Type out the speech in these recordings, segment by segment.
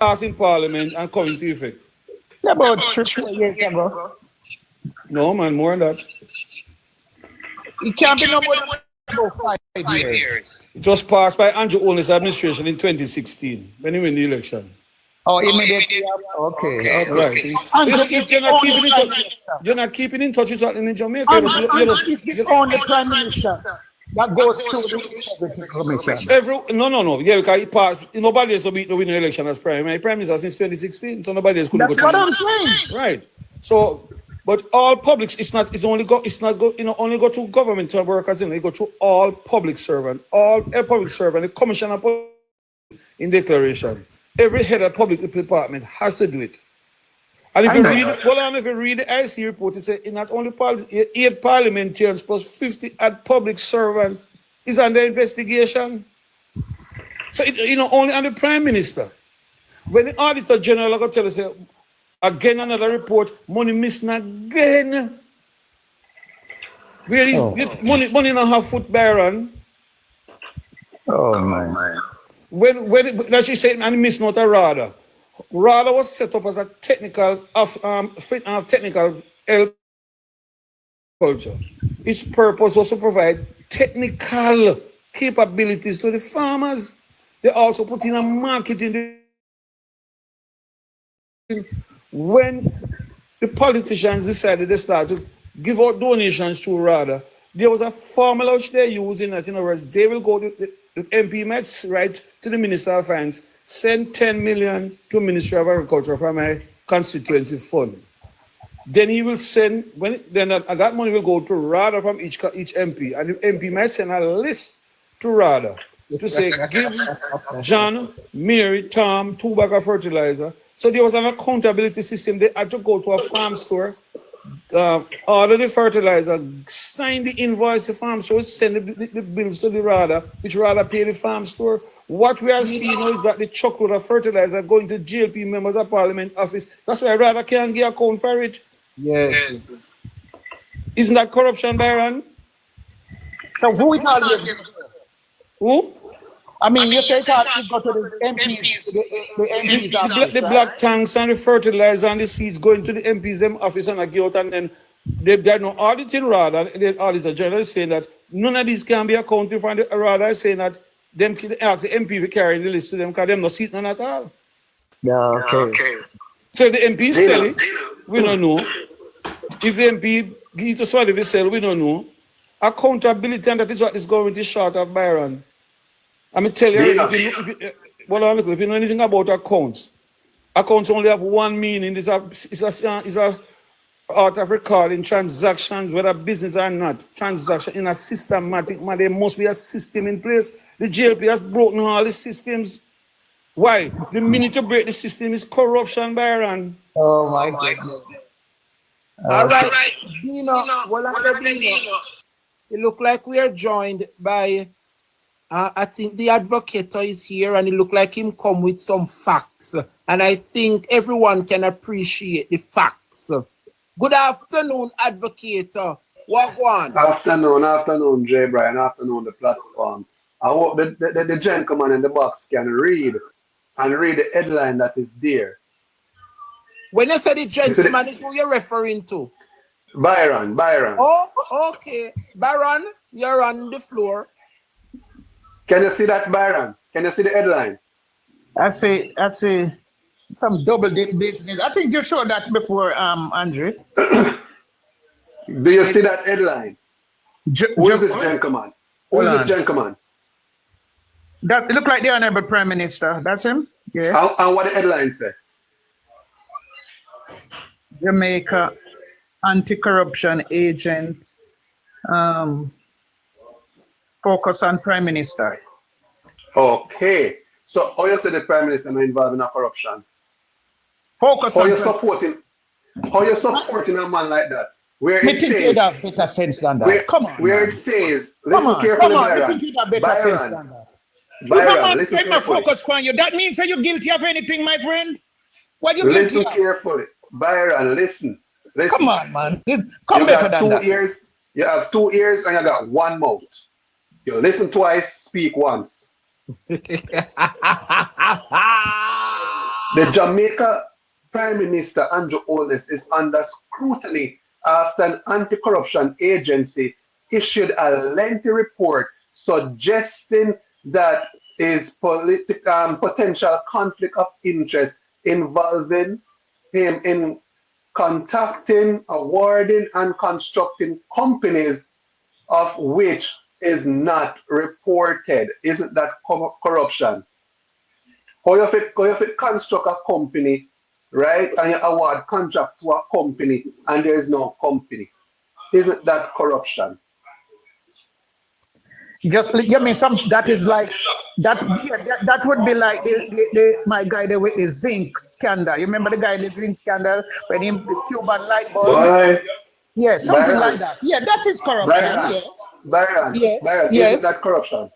passed in Parliament and come into effect. About 3 years ago. No, man, more than that. It can't be no more than about 5 years. It was passed by Andrew Olney's administration in 2016 when he won the election. Oh, immediately. Okay. Right. So you're not keeping in touch with what's in Jamaica. It's only Prime Minister that goes through the Integrity Commission. No. Yeah, because it passed. Nobody has to beat the winning election as Prime Minister since 2016. So nobody has could That's what I'm saying. Right. So, but all publics, only go to government workers. It go to all public servant, the commissioner in declaration. Every head of public department has to do it. And if you read the IC report, it says not only 8 parliamentarians plus 50 at public servant is under investigation. So only on the Prime Minister. When the Auditor General got tell us again another report, money missing again. Where is money not have foot Byron? Oh my. When she said, and miss not a RADA. RADA was set up as a technical health culture. Its purpose was to provide technical capabilities to the farmers. They also put in a marketing. When the politicians decided they started to give out donations to RADA, there was a formula which they're using that, in other words, they will go to the MP might write to the Minister of Finance, send 10 million to Ministry of Agriculture from my constituency fund. Then he will send, that money will go to RADA from each MP, and the MP might send a list to RADA to say, give John, Mary, Tom 2 bags of fertilizer. So there was an accountability system. They had to go to a farm store, order the fertilizer, sign the invoice to the farm store, send the bills to the RADA, which RADA pay the farm store. What we are seeing now is that the truckload of fertilizer going to GLP members of Parliament office. That's why RADA can't get account for it. Yes. Isn't that corruption, Byron? So who is all this? Who? I mean, you say that you go to the MPs, the MPs office, the black tanks and the fertilizer and the seeds going to the MPs office and a out, and then they're no auditing RADA. The auditor general is saying that none of these can be accounted for. The RADA is saying that them ask the MP to carry the list to them because them no seat none at all. Yeah, okay. So if the MP sell it, we don't know. If the MP give to somebody to sell, we don't know. Accountability, and that is what this government is short of, Byron. I mean, tell you, if you know anything about accounts only have one meaning. It's a art of recording transactions, whether business or not. Transaction in a systematic manner. There must be a system in place. The JLP has broken all the systems. Why? The minute you break the system is corruption, Byron. Oh my God. All right. It look like we are joined by I think the advocate is here, and it look like him come with some facts. And I think everyone can appreciate the facts. Good afternoon, advocate. What one? Afternoon, J. Brian. Afternoon, the platform. I hope the gentleman in the box can read the headline that is there. When you say the gentleman, is who you're referring to? Byron. Oh, okay. Byron, you're on the floor. Can you see that, Byron? Can you see the headline? I see some double dip business. I think you showed that before, Andre. Do you see that headline? Who is this gentleman? Who is this gentleman? That look like the Honorable Prime Minister. That's him? Yeah. And what the headline say? Jamaica anti-corruption agent. Focus on Prime Minister. Okay. So how you say the Prime Minister not involved in a corruption? Focus how on you supporting a man like that? Where it think you'd have better sense than that. Come on. Where it says, listen carefully, Byron. I think you'd have better sense than that. Byron, listen carefully. Focus on you. That means that you're guilty of anything, my friend. What you listen guilty of? Carefully. Byron, listen. Come on, man. Come better than that. You have 2 ears and you got 1 mouth. You listen twice, speak once. The Jamaica Prime Minister Andrew Holness is under scrutiny after an anti-corruption agency issued a lengthy report suggesting that his potential conflict of interest involving him in contacting, awarding, and constructing companies of which is not reported. Isn't that corruption? How you fit construct a company, right, and you award contract to a company and there is no company? Isn't that corruption? Just you mean some that is like that? Yeah, that would be like my guy there with the zinc scandal. You remember the guy in the zinc scandal when him the Cuban light bulb? Why? Yeah, something Byron. like that. Yeah, that is corruption. Byron. Yes. Byron. Yes. Byron, Yes. isn't that corruption?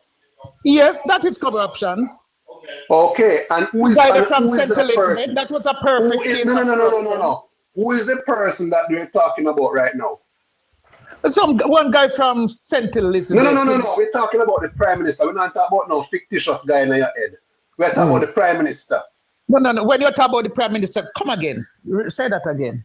Yes, that is corruption. Okay, and who The is, guy and there from who is St. that Elizabeth, person? that was a Who perfect is, case no, of no, no, no, no, no, corruption. no. Who is the person that we're talking about right now? One guy from St. Elizabeth. No. We're talking about the Prime Minister. We're not talking about no fictitious guy in your head. We're talking about the Prime Minister. No. When you talk about the Prime Minister, come again. Say that again.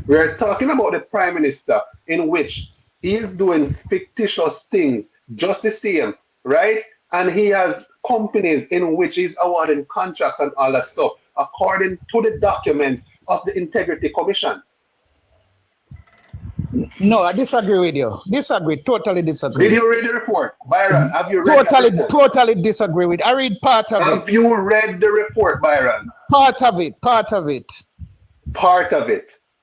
We're talking about the Prime Minister in which he is doing fictitious things just the same, right? And he has companies in which he's awarding contracts and all that stuff according to the documents of the Integrity Commission. No, I disagree with you. Totally disagree. Did you read the report? Byron, have you read the report? Totally disagree with. I read part of it. Have you read the report, Byron? Part of it. Part of it.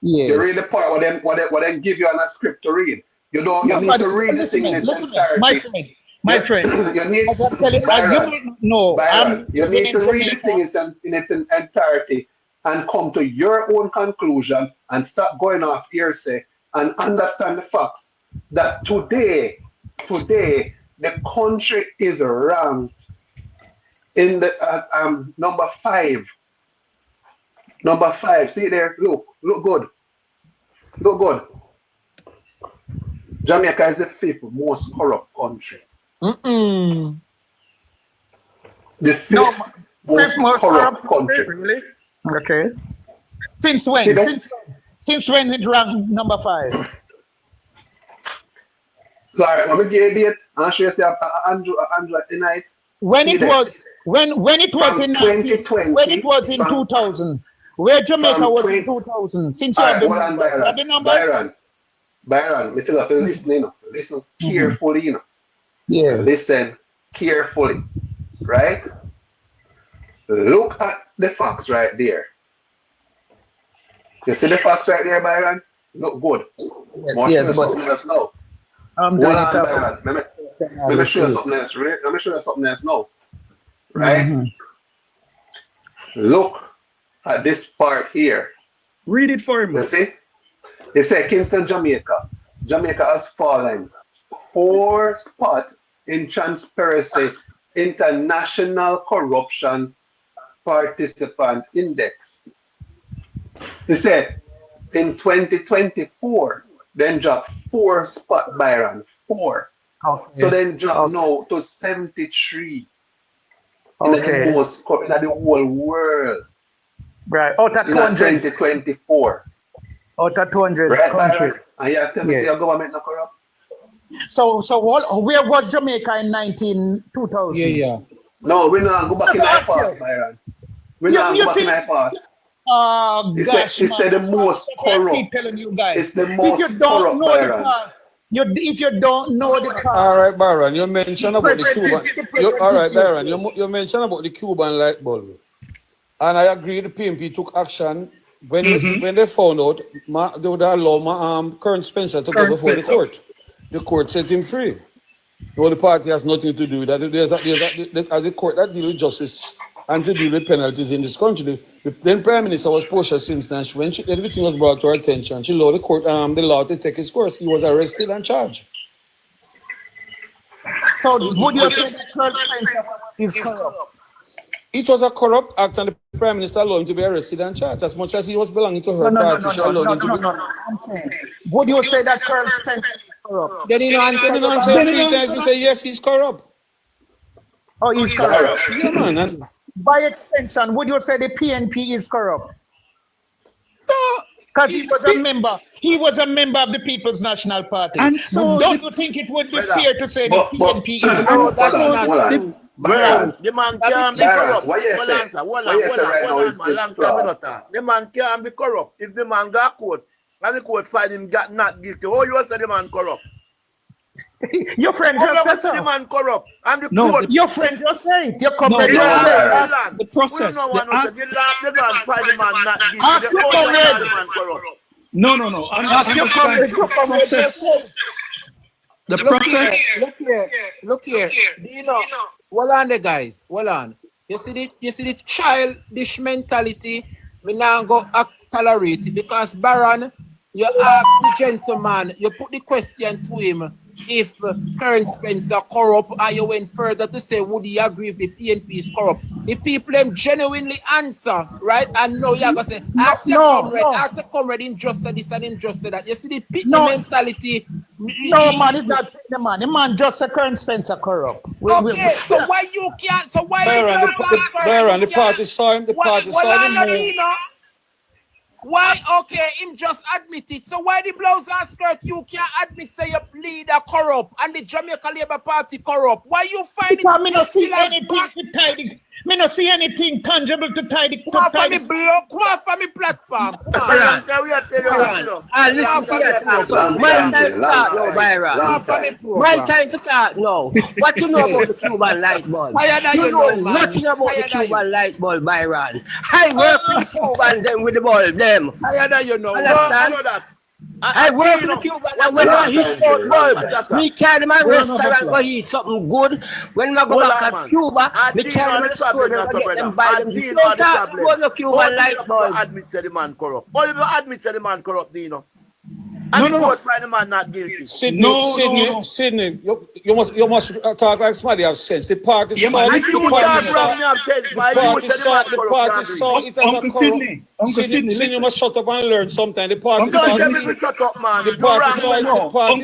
Yes. You read the part what they give you on a script to read. You don't. You need to read the thing in its entirety. My friend. You need. Byron, no. Byron, you need to read the thing in its entirety and come to your own conclusion and stop going off hearsay and understand the facts that today the country is ranked in the number 5. Number 5. See there. Look good. Jamaica is the 5th most corrupt country. The 5th most corrupt country. Really? Okay. Since when? Since when it ranked number 5? Sorry, let me give you a date. I'll show you Andrew tonight. When it was in 2020. When it was in 2000. Where Jamaica was in 2000. Since you have the numbers. Byron, listen up, listen carefully, Yeah. Listen carefully, right? Look at the facts right there. You see the facts right there, Byron? Look good. Something else now. I'm doing it Byron. Let me show you something else. Let me show you something else now. Right? Look at this part here. Read it for him. You see? It says Kingston, Jamaica. Jamaica has fallen 4 spots in Transparency International Corruption Participant Index. They said in 2024, then dropped 4 spots, Byron. 4. Okay. So then drop now to 73. Okay. In the whole world. Right. Out of 200. 2024. Out of 200 Right, countries. and you tell me your government not corrupt? So where was Jamaica in 2000? Yeah. No, we're not go back in our past, Byron. We're not go back in our past. Oh gosh, it's the most corrupt. I'm telling you guys. It's the most if you don't corrupt, know Byron. the past, if you don't know the past. All right, Byron, you mentioned about the Cuban. All right, Byron, you mentioned about the Cuban light bulb. And I agree the PNP took action when they found out they would allow current Spencer to go before the court. The court set him free. The party has nothing to do with that. There's a court that deals with justice and to deal with penalties in this country. The then Prime Minister was Portia Simpson. When everything was brought to her attention, she allowed the court, the law to take its course. He was arrested and charged. So would you say that current Spencer is corrupt? It was a corrupt act, and the Prime Minister allowed him to be arrested and charged. As much as he was belonging to her party, she allowed him to be. I'm saying, would you say that Colonel Spencer is corrupt? Then you answer Then answer 3 times. We say yes, he's corrupt. Oh, he's corrupt. Yeah, man. by extension, would you say the PNP is corrupt? Because he was a member. He was a member of the People's National Party. And so don't you think it would be fair to say the PNP is Hold corrupt? on, hold on. Byron, The man can't be corrupt. what you say? The man can't be corrupt. If the man got court and the court find him not guilty, oh, you say the man corrupt? Your friend just said The so. man corrupt. And the No, court. Your friend just said it. Your No, comrade no, just said no, it. the process, We don't know the the man find the man not guilty. Ask The your court comrade. find the man corrupt. no. Ask your comrade. Your comrade process. The process. Look here. Do you know? Hold on, the guys. Hold on. You see the childish mentality. We now go tolerate it because Baron, you ask the gentleman, you put the question to him if Karen Spencer corrupt, and you went further to say would he agree if the PNP is corrupt. The people them genuinely answer, right? And now you're gonna say, ask the comrade in just this and in just that. You see the people mentality. No, man, it's not the man. The man just said Karen Spencer corrupt. So why you can't? So why Byron, the party saw him. The party saw him move. Why? Okay, him just admit it. So why the blouse and skirt you can't admit say your leader corrupt and the Jamaica Labour Party corrupt? Why you find because me not see anything to tie the, me not see anything tangible to tie the. Come on me blog, come on for me platform. Listen to that. My time to talk now, Byron. My time to talk now. What you know about the Cuban light bulb? You know nothing about the Cuban light bulb, Byron. I work with the Cuban them with the bulb, them. You know. Understand? I work with the Cuban and when I hit out bulb, me carry my restaurant go eat something good. When I go back to Cuba, me carry my store and get them buy them. You don't talk about the Cuban light bulb. Admit say the man corrupt. All you admit say the man corrupt, Dino. And the court find the man not guilty. Sydney, you must talk like somebody have sense. The party saw it. The party saw it as a corrupt. Uncle Sydney, you must shut up and learn sometime. The party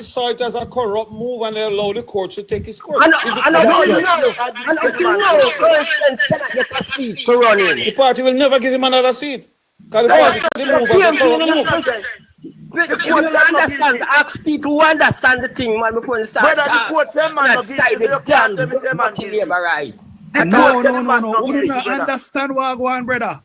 saw it as a corrupt move and they allow the court to take its course. The party will never give him another seat. Because the party saw the move as a corrupt move. You understand? Ask people who understand the thing, man, before you start talking. That side the damn labor right. No. We don't understand what going on, brother.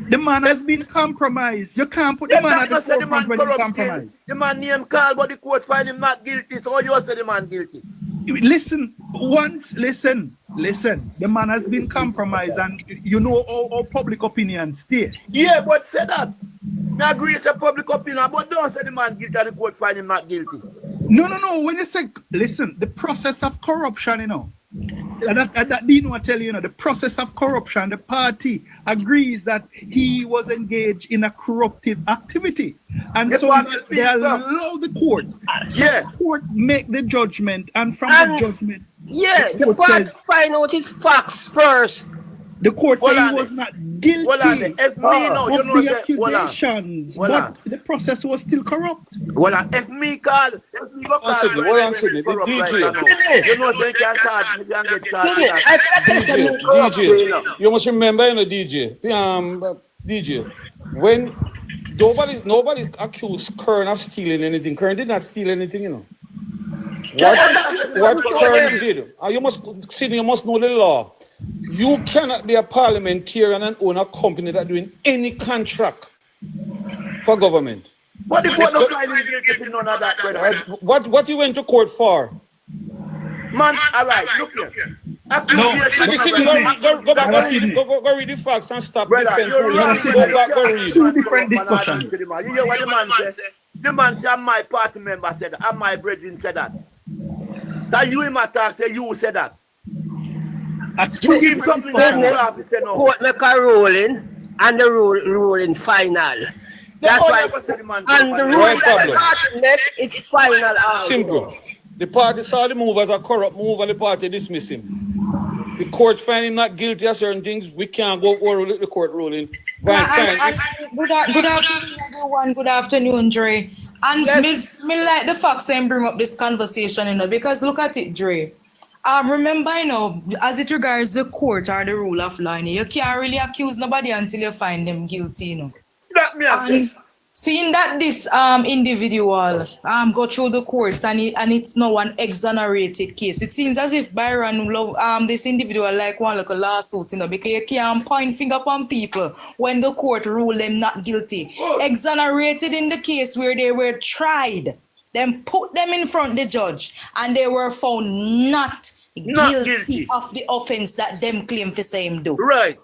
The man has been compromised. You can't put the man at the forefront when you compromise. The man name called, but the court find him not guilty. So you say the man guilty. Listen. The man has been compromised, and you know all public opinion state. Yeah, but say that. I agree it's a public opinion, but don't say the man guilty and the court find him not guilty. No. When you say, listen, the process of corruption, you know, that Dino will tell you, the process of corruption, the party agrees that he was engaged in a corruptive activity. And so they allow the court. So the court make the judgment, and from the judgment, the party find out his facts first. The court said he was not guilty of the accusations, but the process was still corrupt. If me call, Sydney, DJ, you must remember, DJ, when nobody accused Kern of stealing anything. Kern did not steal anything, you know. What Kern did, you must know the law. You cannot be a parliamentarian and own a company that doing any contract for government. But the court don't find him guilty none of that, brother. What you went to court for? Man, all right, look here. Sydney, go read the facts and stop defense. Go read. Two different discussions. You hear what the man said? The man said, my party member said that, and my brethren said that. That you him attack, say you said that. To give something court make a ruling and the ruling final. That's why. And the ruling it's final. Simple. The party saw the move as a corrupt move and the party dismiss him. The court find him not guilty of certain things. We can't go over the court ruling. Good afternoon, everyone. Good afternoon, Dre. And me like the facts and bring up this conversation, because look at it, Dre. Remember, as it regards the court or the rule of law, you can't really accuse nobody until you find them guilty, That me have And seeing that this individual go through the course and it's now an exonerated case, it seems as if Byron this individual like one like a lawsuit, because you can't point finger upon people when the court ruled them not guilty. Exonerated in the case where they were tried, then put them in front of the judge and they were found not guilty of the offense that them claim for same do. right.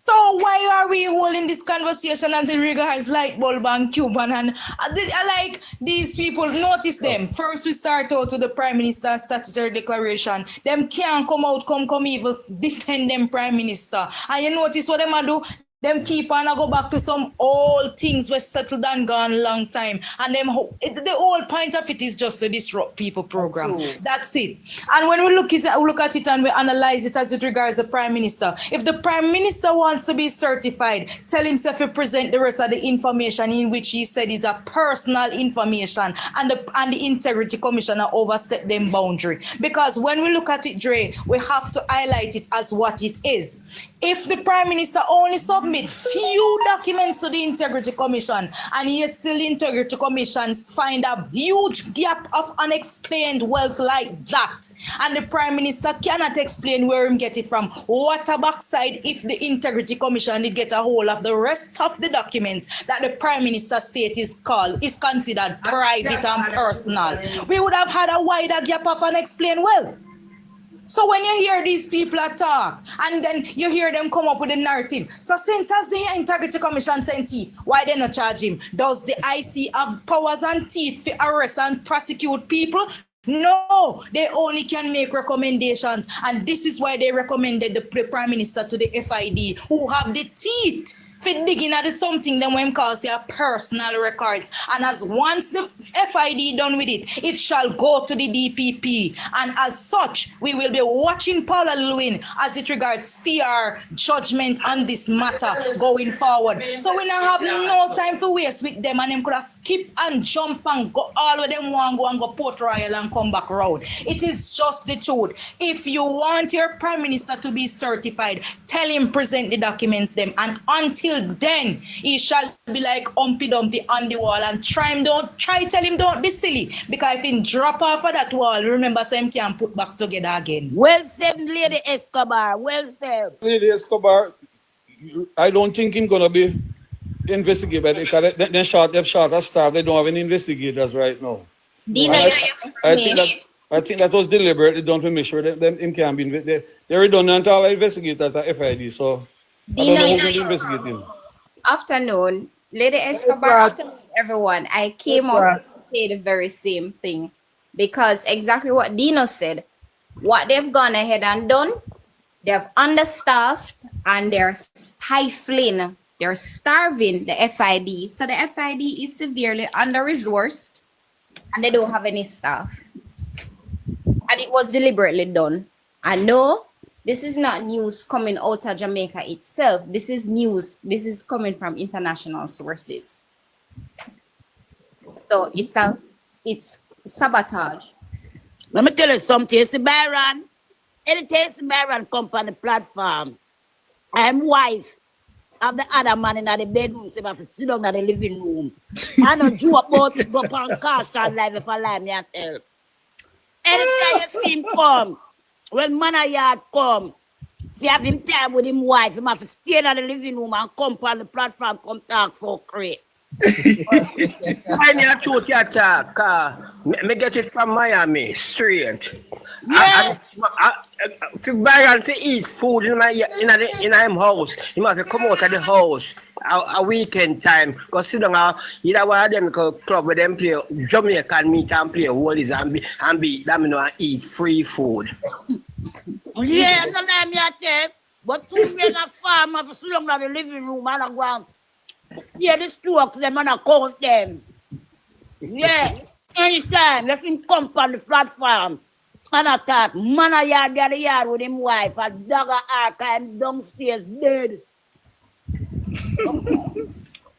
So why are we holding this conversation as it regards light bulb and Cuban and like these people? Notice them. First we start out with the Prime Minister's statutory declaration. Them can't come even defend them Prime Minister. And you notice what them do? Them keep on go back to some old things were settled and gone a long time. And them the whole point of it is just to disrupt people program. That's it. And when we look at it and we analyze it as it regards the Prime Minister, if the Prime Minister wants to be certified, tell himself to present the rest of the information in which he said is a personal information, and the Integrity Commissioner overstepped them boundary. Because when we look at it, Dre, we have to highlight it as what it is. If the Prime Minister only submit few documents to the Integrity Commission and yet still the Integrity Commission find a huge gap of unexplained wealth like that, and the Prime Minister cannot explain where him get it from, what a backside if the Integrity Commission did get a hold of the rest of the documents that the Prime Minister state is considered private and personal. We would have had a wider gap of unexplained wealth. So when you hear these people talk, and then you hear them come up with a narrative, so since as the Integrity Commission sent teeth, why they not charge him? Does the IC have powers and teeth to arrest and prosecute people? No, they only can make recommendations, and this is why they recommended the Prime Minister to the FID, who have the teeth for digging at something then when calls their personal records. And as once the FID done with it, it shall go to the DPP. And as such, we will be watching Paula Lewin as it regards fair judgment on this matter going forward. So we now have no time for waste with them, and them could have skip and jump and go all of them want go and go Port Royal and come back round. It is just the truth. If you want your Prime Minister to be certified, tell him present the documents them, and until then he shall be like Humpy Dumpy on the wall, and tell him don't be silly, because if he drop off of that wall, remember so him can put back together again. Well said, Lady Escobar. Well said. Lady Escobar, I don't think him gonna be investigated because they've shot a staff. They don't have any investigators right now. I think that was deliberately done to make sure that him can be investigated. They're redundant all the investigators at FID, so I don't know who's going to investigate him. Afternoon, Lady Escobar, afternoon, everyone. I came up to say the very same thing, because exactly what Dino said, what they've gone ahead and done, they've understaffed and they're stifling, they're starving the FID. So the FID is severely under-resourced and they don't have any staff. And it was deliberately done. I know this is not news coming out of Jamaica itself. This is news. This is coming from international sources. So it's sabotage. Let me tell you something. You see, Byron, anything Byron come on the platform, I'm wife of the other man in the bedroom, so I have to sit down in the living room. I don't do about it, go on caution live if I lie, me I tell. Anytime you see him come, when man a yard come, if you have him time with him wife, he have to stay in the living room and come on the platform, come talk for crate. When you truth you talk, me get it from Miami, straight. Yeah. If Byron to eat food in him house, he must come out of the house a weekend time. Because sit down, either one of them club with them play Jamaican meet and play holies and beat them and eat free food. Yeah, sometimes I tell, but two men a farm have to sit down in the living room and I go and yeah, the strokes them and I count them. Yeah, anytime, let him come on the platform. And I thought, man a yard the yard with him wife, a dog a ark and downstairs dead.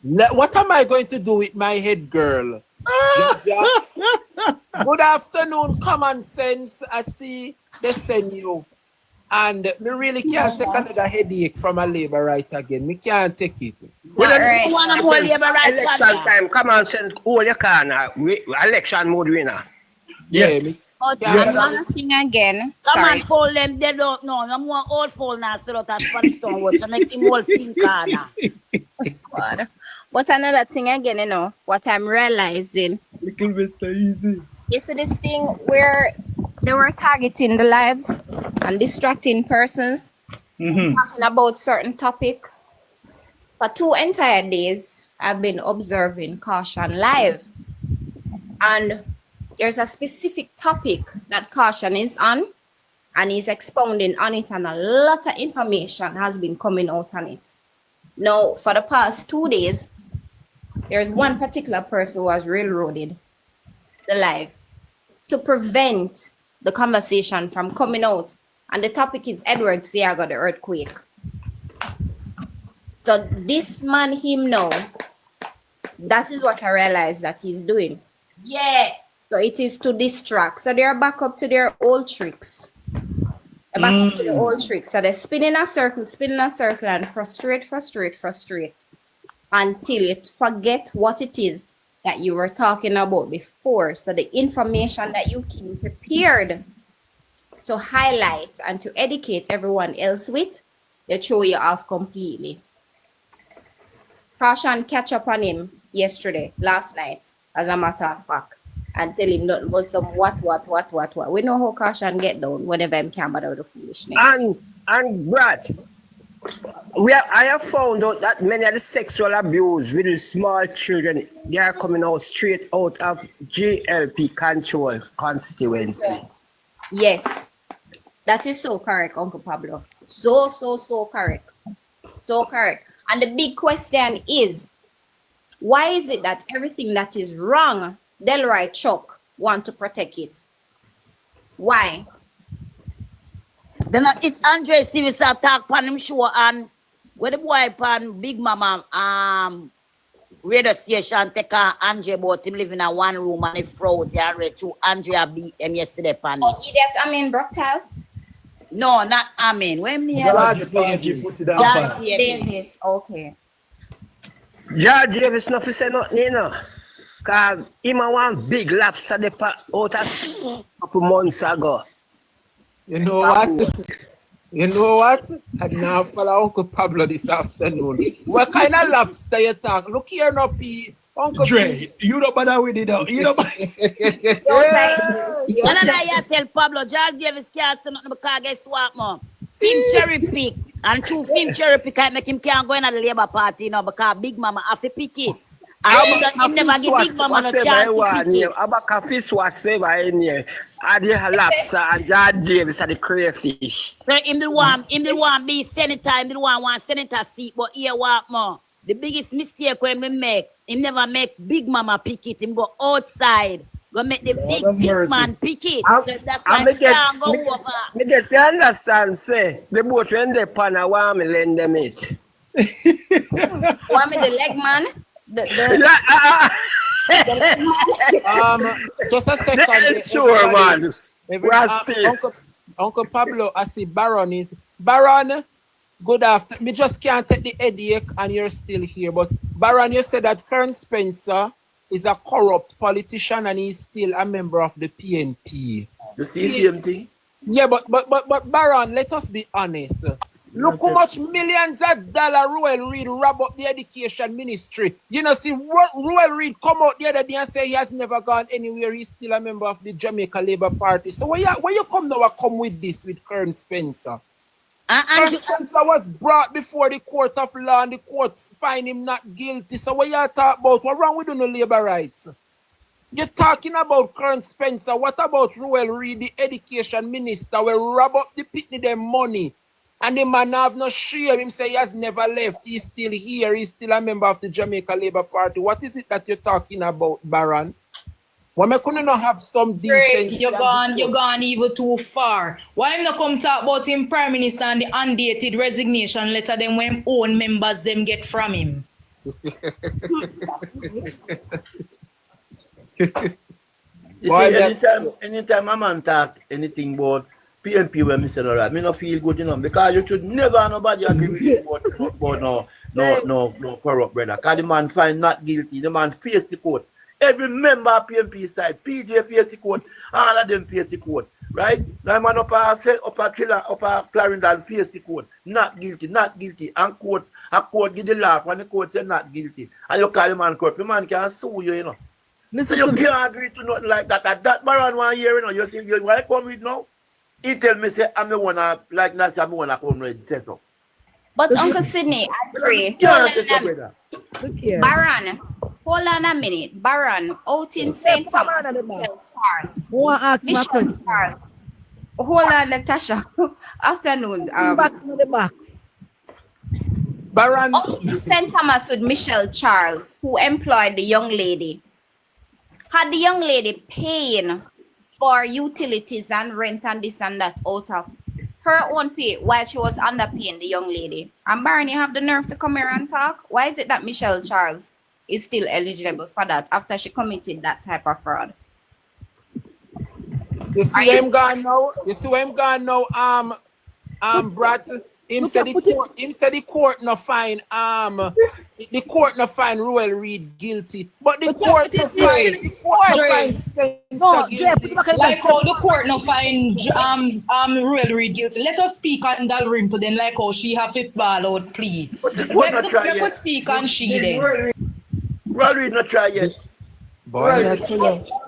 What am I going to do with my head girl? Good afternoon, common sense. I see they send you. And me really can't take another headache from a labor right again. Me can't take it. We don't Alright. You want to hold labor right election time. Come on, send all your corner. Election mode winner. Yes. Me, But Yeah. another thing again. Come Sorry. and fold them. They don't know. No more old fold now. So that Spanish don't work. So make him all sing corner. Squad. But another thing again, you know, what I'm realizing. Little Mr. Easy. You see this thing where they were targeting the lives and distracting persons, talking about certain topic. For 2 entire days, I've been observing Caution live. And there's a specific topic that Caution is on, and he's expounding on it, and a lot of information has been coming out on it. Now, for the past 2 days, there's one particular person who has railroaded the live to prevent the conversation from coming out. And the topic is Edward Seaga, the earthquake. So this man, him now, that is what I realized that he's doing. Yeah. So it is to distract. So they're back up to their old tricks. They're back up to the old tricks. So they spin in a circle, and frustrate until you forget what it is that you were talking about before. So the information that you came prepared to highlight and to educate everyone else with, they throw you off completely. Caution catch up on him last night, as a matter of fact, and tell him nothing but some what. We know how Caution get down whenever I'm can about the foolishness. And Brad, I have found out that many of the sexual abuse with the small children, they are coming out straight out of GLP control constituency. Yes, that is so correct, Uncle Pablo. So correct. So correct. And the big question is, why is it that everything that is wrong, Delroy Chuck want to protect it? Why? Then if Andre Stevens talk on him show and where the boy pan Big Mama radio station take Andre about him live in a one room and he froze. He read to Andrea beat him yesterday pan. Oh, idiot, Brocktown? No, not when me George Davis. Davis, okay. George Davis not say nothing, you know. Cause him a one big lobster they out a couple months ago. You know what? I now follow Uncle Pablo this afternoon. What kind of lobster you talk? Look here now, P. Uncle Dre, you don't bother with it now. You don't bother. I tell Pablo, George Davis can't say nothing because guess what, man? Film cherry pick. And through film cherry pick, I make him can't go in at the Labour Party, you know, because Big Mama have to pick it. Him never give Big Mama no chance to pick it. About fish was saved in here. I did a lobster and George Davis at the crayfish. So him the one be senator, him the one want senator seat, but here what, man? The biggest mistake when him make, him never make Big Mama pick it, him go outside. Go make the big thick man pick it. So that's why he can't go over. Me get to understand, say, the boat when they pan, I want me lend them it. Want me the leg man? Just a second. Sure, man. Uncle Pablo, I see Baron is. Baron, good afternoon. Me just can't take the headache and you're still here. But Baron, you said that Kern Spencer is a corrupt politician and he's still a member of the PNP. The same thing? Yeah, but Baron, let us be honest. Look how much millions of dollars Ruel Reid rob up the education ministry. You know, see, Ruel Reid come out the other day and say he has never gone anywhere. He's still a member of the Jamaica Labour Party. So where you come now and come with this with Kern Spencer? Kern Spencer was brought before the court of law and the courts find him not guilty. So what you talk about? What wrong with the labor rights? You're talking about Kern Spencer. What about Ruel Reid, the education minister, will rob up the pitney them money? And the man have no shame. Him say he has never left. He's still here. He's still a member of the Jamaica Labour Party. What is it that you're talking about, Baron? Why me couldn't not have some decency? You're gone even too far. Why him not come talk about him Prime Minister and the undated resignation letter them when own members them get from him? You see, anytime a man talk anything about PNP when me say no right. Me no feel good, because you should never have nobody agree with you about no corrupt brother. Because the man find not guilty, the man face the court. Every member of PNP side, PJ face the court, all of them face the court. Right? Now man up a Clarendon face the court. Not guilty. And a court give the laugh when the court say not guilty. And you call the man court, the man can sue you, Listen so to you me. can't agree to nothing like that. At that Baron 1 year, you see, you want to come with now? He tell me, say, I'm the one, like Nancy, I'm the one that come with, say so. But Uncle Sydney, I pray. Yeah, say so, brother. Look here. Baron, hold on a minute. Baron, out in St. Thomas, Charles. Who want to ask my question? Charles. Hold on, Natasha. Afternoon. Back to the box. Baron. Out in St. Thomas with Michelle Charles, who employed the young lady. Had the young lady paying for utilities and rent and this and that out of her own pay while she was underpaying the young lady. And Baron, you have the nerve to come here and talk? Why is it that Michelle Charles is still eligible for that after she committed that type of fraud? You see where him gone now? You see where him gone now? Brad. Him said the court no fine the court no find Royal Reed guilty, but the court no find no, like how the court no find Royal Reed guilty. Let us speak on Dalrymple then, like how she have it ball out plea. Let us speak on she then. Royal Reed not try yet. Boy,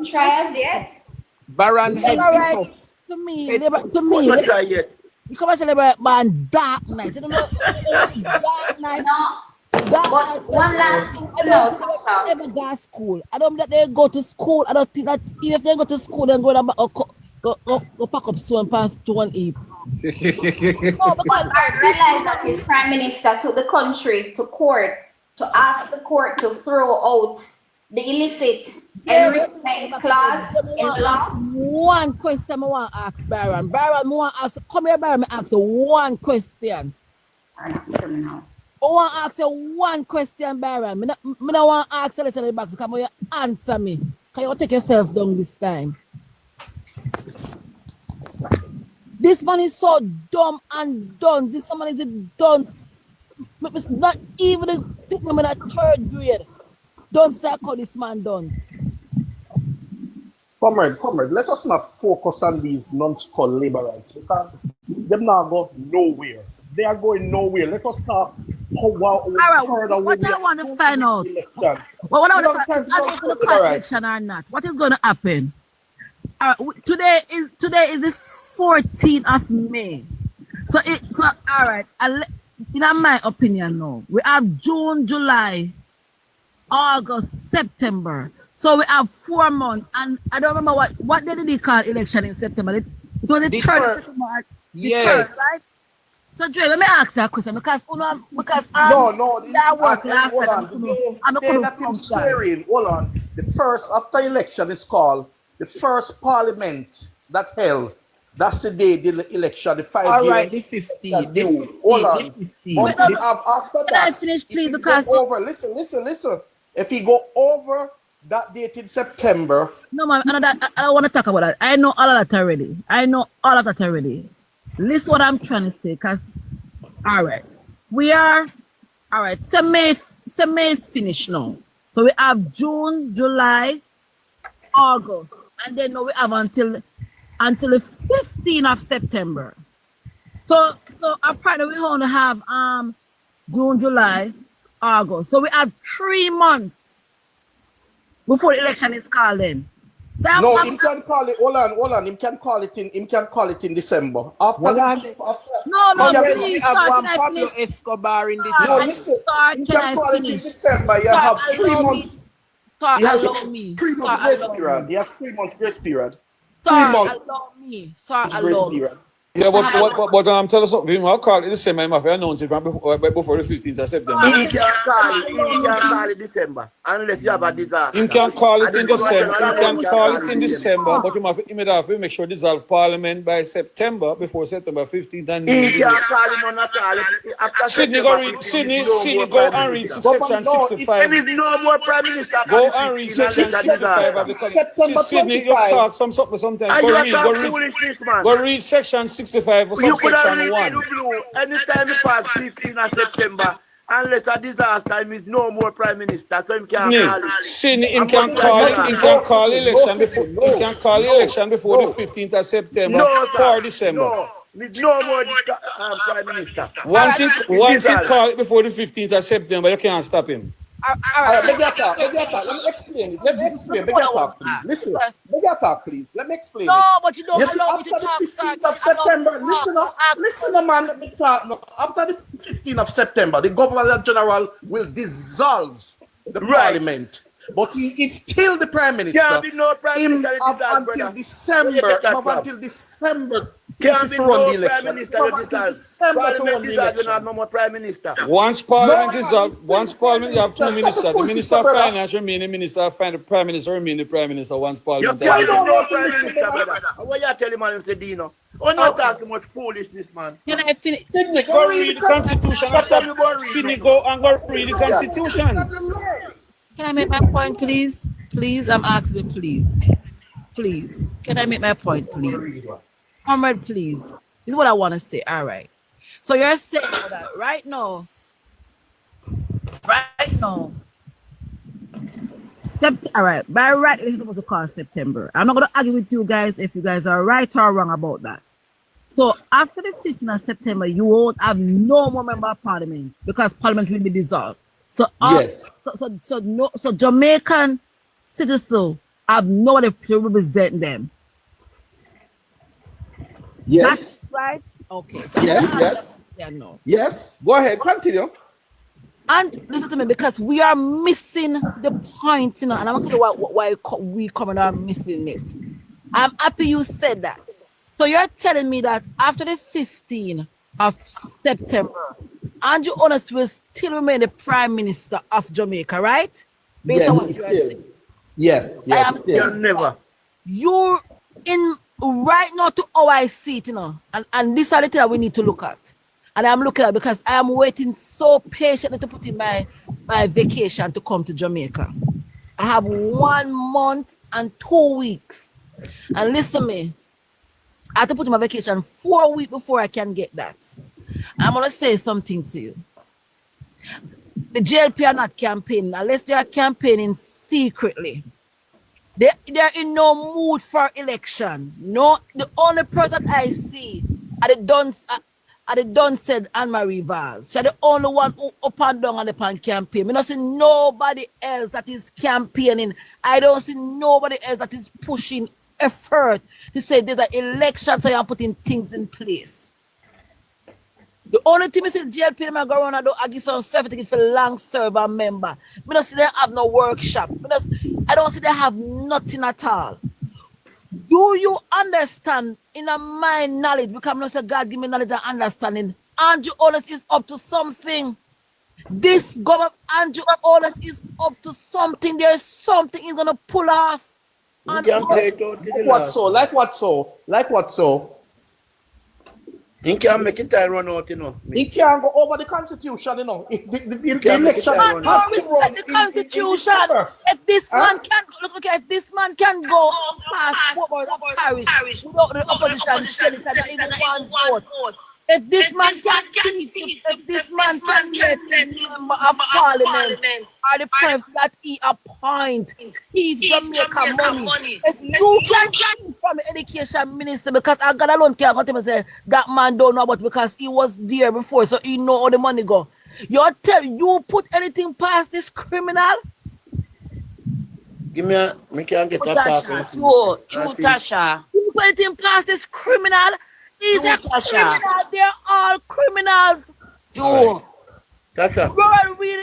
try as yet. Baron head to me, not try yet. You come and celebrate man dark night. You don't know dark night. No. But one last thing to know. Ever go to school? I don't think they go to school. I don't think that even if they go to school, then go pack up stone past stone heap. No, because I realized that his prime minister took the country to court to ask the court to throw out the illicit enrichment clause in the law. One question I want to ask Baron. Baron, I want to ask. Come here, Baron. I ask you one question. I want to ask you one question, Baron. I don't want to ask you this in the box. So come you answer me. Can you take yourself down this time? This man is so dumb and done. This man is done. It's not even the people in a third grade. Don't say how this man done. Comrade, let us not focus on these non-skull laborites because they're not going nowhere. They are going nowhere. Let us talk further. What I want to find out. What I want to find out is going to election or not. What is going to happen? Today is the 14th of May. So all right. In my opinion, now we have June, July, August, September. So we have 4 months, and I don't remember what did they call election in September. It was the 3rd of September. Yes. 3rd, right? So Dre, let me ask you a question because no, that work last time. Hold on. The first after election is called the first parliament that held. That's the day the election, the 5 years. All right, the 50. Hold on. But after that, can I finish, please? Because listen. If he go over that date in September. No, man, I don't want to talk about that. I know all of that already. Listen what I'm trying to say, because all right. So May is finished now. So we have June, July, August, and then we have until the 15th of September. So apparently we only have June, July, August. So we have 3 months before the election is called in. So him can call it. Hold on. Him can call it in December. Please. Pablo Escobar in the listen. Him can call it in December. You have 3 months. You have 3 months grace period. You have 3 months grace period. Allow me. Yeah, but tell us something. I'll call it the same. I'm announce it before the 15th of September. He can call it December unless you have a disaster. You can call it in December. You can call it in December, but you have to make sure dissolve Parliament by September, before September 15th. And he can call him on at all. Sydney, go and read section 65. There is no more Prime Minister. Go and read section 65 of the Constitution. Sydney, you talk sometimes. Go read section 65 or section 1. Anytime you pass 15th of September, unless a disaster, there is no more Prime Minister, so he can't call it. Sydney, he can call election before the 15th of September for December. No more Prime Minister. Once he call it before the 15th of September, you can't stop him. Let me explain. Let me explain. Please. Listen. Please. Let me explain. No, but you don't allow me to talk. After the 15th of September, listen, man. Let me talk. Look, after the 15th of September, the Governor General will dissolve the Parliament. But he is still the Prime Minister. Can't be no Prime Minister until December. Until December. Can't be no Prime Minister. Parliament dissolved, you have no more Prime Minister. Once Parliament dissolved, you have two ministers. The Minister of Finance remain the Minister of Finance. The Prime Minister remain the Prime Minister once Parliament dissolved. You can't no Prime Minister, brother. What you tell him, man, say Dino? Oh, not talking much foolishness, man. Can I finish? Go read the Constitution. Sydney, go read the Constitution. Can I make my point, please? Please, I'm asking, please. Please. Can I make my point, please? Comrade, please. This is what I want to say. All right. So you're saying that right now. All right. By right, it's supposed to call September. I'm not going to argue with you guys if you guys are right or wrong about that. So after the 15th of September, you won't have no more member of parliament because parliament will be dissolved. So yes. So Jamaican citizens have nobody to represent them. Yes. That's right. Okay. So yes. Yeah, no. Yes. Go ahead. Continue. And listen to me, because we are missing the point, and I'm going to tell you why we coming are missing it. I'm happy you said that. So you're telling me that after the 15th of September, Andrew Honest will still remain the Prime Minister of Jamaica, right? Based on what you are saying. Yes. Never. You're in right now to how I see it, and these are the things that we need to look at. And I'm looking at it because I am waiting so patiently to put in my vacation to come to Jamaica. I have 1 month and 2 weeks. And listen to me, I have to put in my vacation 4 weeks before I can get that. I'm going to say something to you. The JLP are not campaigning unless they are campaigning secretly. They're in no mood for election. No, the only person I see are the done said Anne-Marie Vaz. She's the only one who up and down on the pan campaign. I don't see nobody else that is campaigning. I don't see nobody else that is pushing effort to say there's an election, so you're putting things in place. The only thing is the JLP them go around and do give some certificate for long server member. I don't see they have no workshop. I don't see they have nothing at all. Do you understand in a mind knowledge? Because I'm not saying God give me knowledge and understanding. Andrew Hollis is up to something. This government, Andrew Hollis is up to something. There's something he's gonna pull off. Like what so? He can't make it time run out, He can't go over the constitution, The election has to run the constitution. If this man can look, if this man can go past parish without the opposition even one vote. If this man can teach, if this man can get member of parliament or the president that he appoint, he Jamaica money. If you can cheat from the education minister, because I got alone can't come and say that man don't know about because he was there before, so he know how the money go. You put anything past this criminal? Give me me can't get that. True, Tasha. You put anything past this criminal? He's a criminal. They're all criminals. True. Robert Reed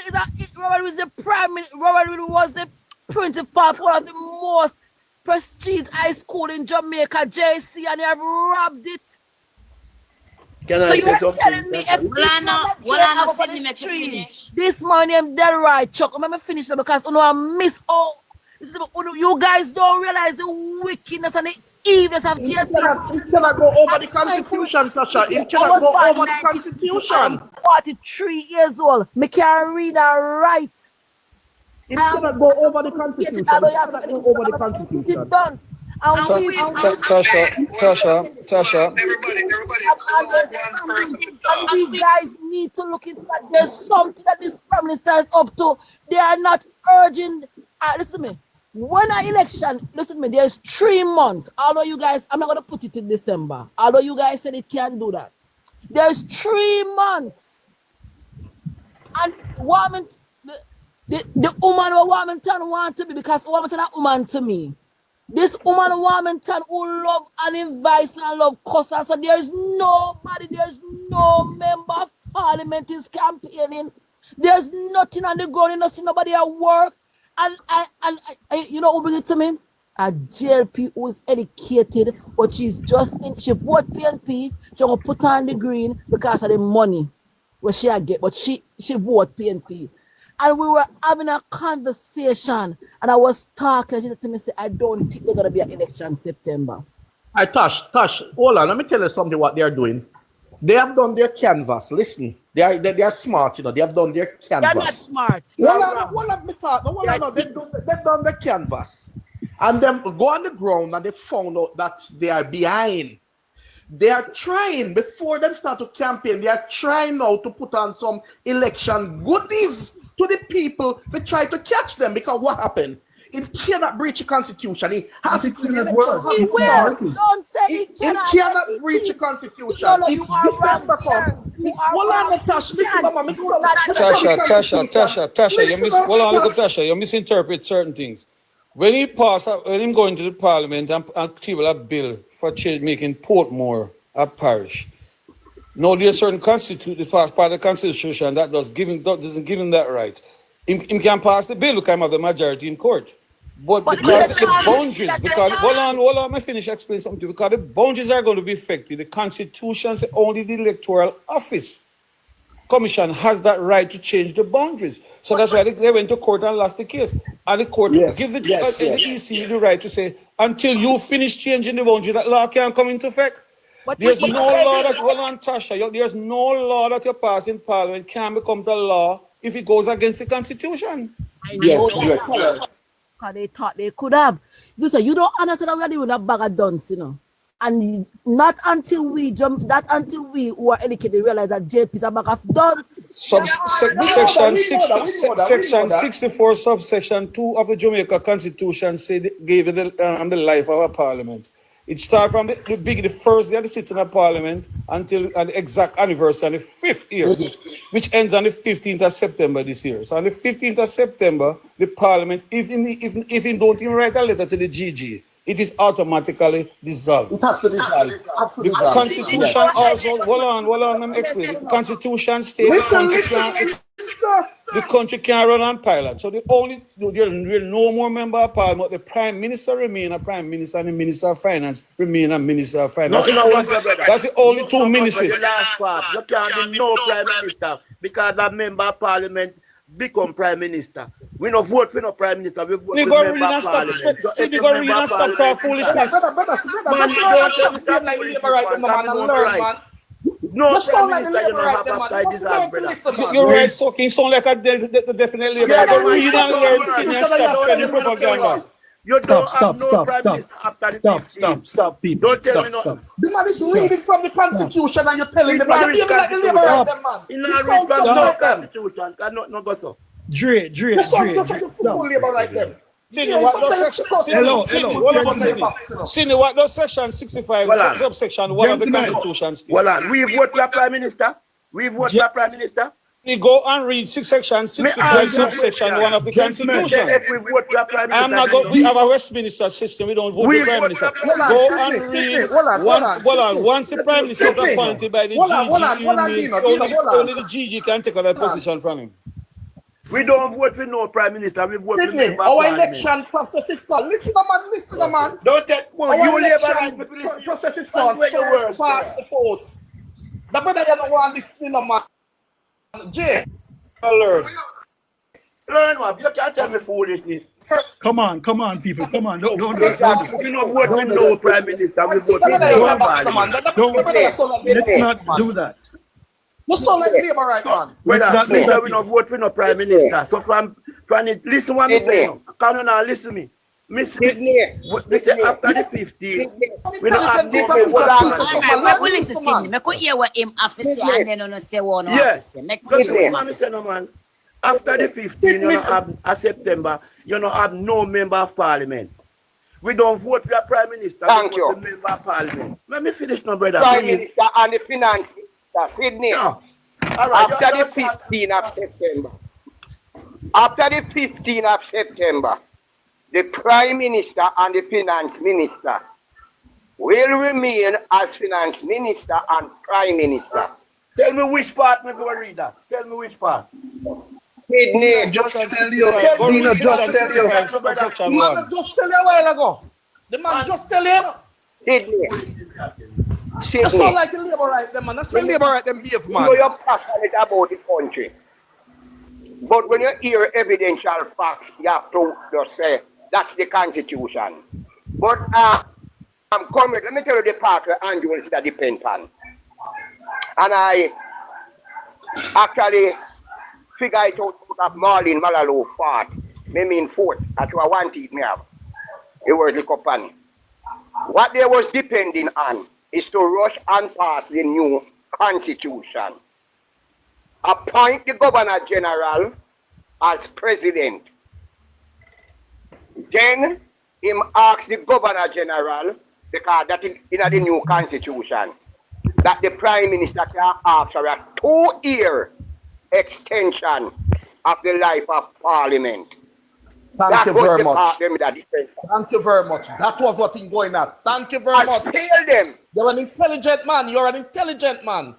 was the principal of one of the most prestigious high school in Jamaica, JC, and they have robbed it. Can I So you say are something? telling me if this man that drive over for the street, this morning I'm dead right, Chuck. Let me finish it because I miss all. You guys don't realize the wickedness and the evilness of jail people. It cannot go over the constitution, Tasha. It cannot go over the constitution. I'm 43 years old. Me can't read and write. It cannot go over the constitution. It cannot go over the constitution. It does. Tasha. And we guys need to look into that. There's something that this prime minister is up to. They are not urging. Listen to me. When an election, listen to me, there's 3 months. Although you guys, I'm not going to put it in December. Although you guys said it can't do that. There's 3 months. And the woman or Warmington want to be, because Warmington is a woman to me. This woman Warmington who love and invites and love customers. So there's nobody, there's no member of parliament is campaigning. There's nothing on the ground, you don't see nobody at work. And you know who bring it to me? A JLP who is educated, but she's just in, she vote PNP, she gonna put her on the green because of the money where she get, but she vote PNP. And we were having a conversation, and I was talking, and she said to me, I don't think they're gonna be an election in September. Hey, Tosh, hold on, let me tell you something what they're doing. They have done their canvas. Listen, they are smart, you know. They have done their canvas. They're not smart. They've done their canvas, and then go on the ground and they found out that they are behind. They are trying before they start to campaign. They are trying now to put on some election goodies to the people to try to catch them. Because what happened? It cannot breach the constitution. It has to be the election. It will. Don't say it cannot breach the constitution. No, if December comes, hold on, Tasha. Listen, Mama. Tasha, you misinterpret certain things. When he go into the parliament and table a bill for change, making Portmore a parish. Now there's certain constitution, part of the constitution that doesn't give him that right. He can pass the bill because of the majority in court. But because the boundaries, hold on, let me finish explaining something to you. Because the boundaries are going to be affected. The constitution says only the electoral office commission has that right to change the boundaries. So that's why they went to court and lost the case. And the court give the EC the right to say, until you finish changing the boundary, that law can't come into effect. There's no law that, hold on, Tasha, there's no law that you pass in parliament can become a law if it goes against the constitution. I know that. They thought they could have. You don't understand how we are doing a bag of dunce, you know. And not until we who are educated realize that JP is a bag of dunce. Section 64, subsection 2 of the Jamaica Constitution gave it the life of a parliament. It starts from the first day of the sitting of Parliament until the exact anniversary on the 5th year, which ends on the 15th of September this year. So on the 15th of September, the Parliament, if it don't even write a letter to the GG, it is automatically dissolved. It has to dissolve. The Constitution also, hold on, let me explain. The Constitution states the country can't run on pilot. So there will no more member of Parliament. The Prime Minister remain a Prime Minister and the Minister of Finance remain a Minister of Finance. That's the only two ministries. The last part, you can't be no Prime Minister because that member of Parliament become Prime Minister. We not vote for no Prime Minister. We vote for member of Parliament. We go read and stop talk foolishness. No, you sound like the labor right there, man. You're right, fucking sound like a definite labor. I go read and learn, senior stop spreading propaganda. You don't have no Prime Minister after the Stop, people. Don't tell me no. The man is reading from the Constitution and you're telling them, man, you're like the labor right there, man. You sound just like them. No go so. Dre. You sound just like the full labor right there. See what does section 65, subsection 1 of the Constitution states? Well, we vote for Prime Minister. We vote for Prime Minister. We go and read section 65, subsection 1 of the Constitution. If we vote for Prime Minister, I'm not going. We have a Westminster system. We don't vote for Prime Minister. Go and read. Once the Prime Minister is appointed by the GG, only the GG can take that position from him. We don't vote for no Prime Minister. We vote for member our election process is called. Listen, man. Don't take one. Our election process is called first past the post. The brother you don't want this thing, man. Jay. Learn, man. You can't tell me foolishness. Come on, people. Come on. Don't We don't vote with no prime minister. We vote with no parliament. Let's not do that. You sound like Labour right, man. We don't vote with no prime minister. So from it, listen what me say. Can you now listen to me? Me say after the 15, we don't have no Make we listen to him. Make we hear what him have to say and then say what no have to say. Make we hear what him say. No, man. After the 15, you don't have a September, you don't have no member of parliament. We don't vote for a prime minister. Thank you. Member of parliament. Let me finish now, brother. Prime Minister and the Finance Minister, Sydney. Yeah. Right, after the 15th of September. After the 15th of September, the Prime Minister and the Finance Minister will remain as Finance Minister and Prime Minister. Tell me which part, me go read that. Tell me which part. Sydney, Just tell you a while ago. The man just tell you. Sydney. That's not like the Labour right, them man. That's the Labour right, them behave, man. You know you're passionate about the country. But when you hear evidential facts, you have to just say, that's the Constitution. But comrade, let me tell you the part where Andrew will sit at the pen pan. And I actually figure it out of Marlene Malalo fought. Me mean fourth. That's what I wanted me have. It was the company. What they was depending on is to rush and pass the new constitution. Appoint the Governor General as president. Then him ask the Governor General, because that is in the new constitution, that the Prime Minister can ask for a 2-year extension of the life of Parliament. Thank you very much. Thank you very much. That was what is going on. Thank you very much. Tell them. You're an intelligent man. You're an intelligent man.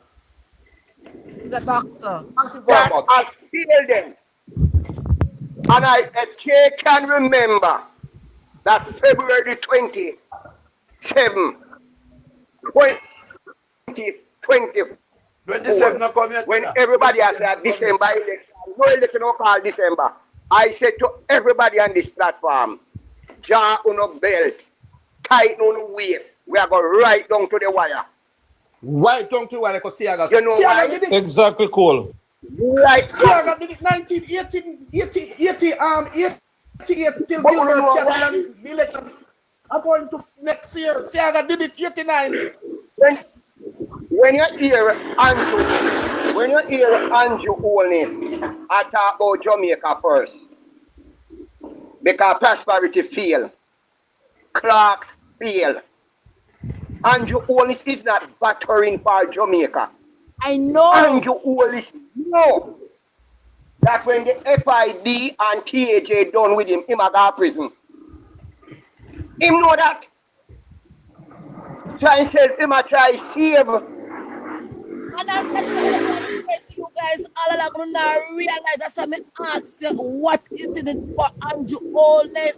The doctor. Thank you very much. I tell them. And I can remember that February 27, 2020, when everybody has said December election, no election no call December. I said to everybody on this platform, jar on a belt, tight on the waist. We are going right down to the wire. Right down to the wire, because Siaga. You know why? Exactly, cool. Right. Siaga did it 1988 till Gilbert Capital election. I'm going to next year. Siaga did it 89. When you hear Andrew Holness, I talk about Jamaica first. Because prosperity fail. Clarks fail. Andrew Holness is not battering for Jamaica. I know. Andrew Holness know that when the FID and TAJ done with him a go to prison. Him know that. Try him a try save. And that's what I want to say to you guys. All along, I'm not realize that's why I ask you what is it for Andrew Holness,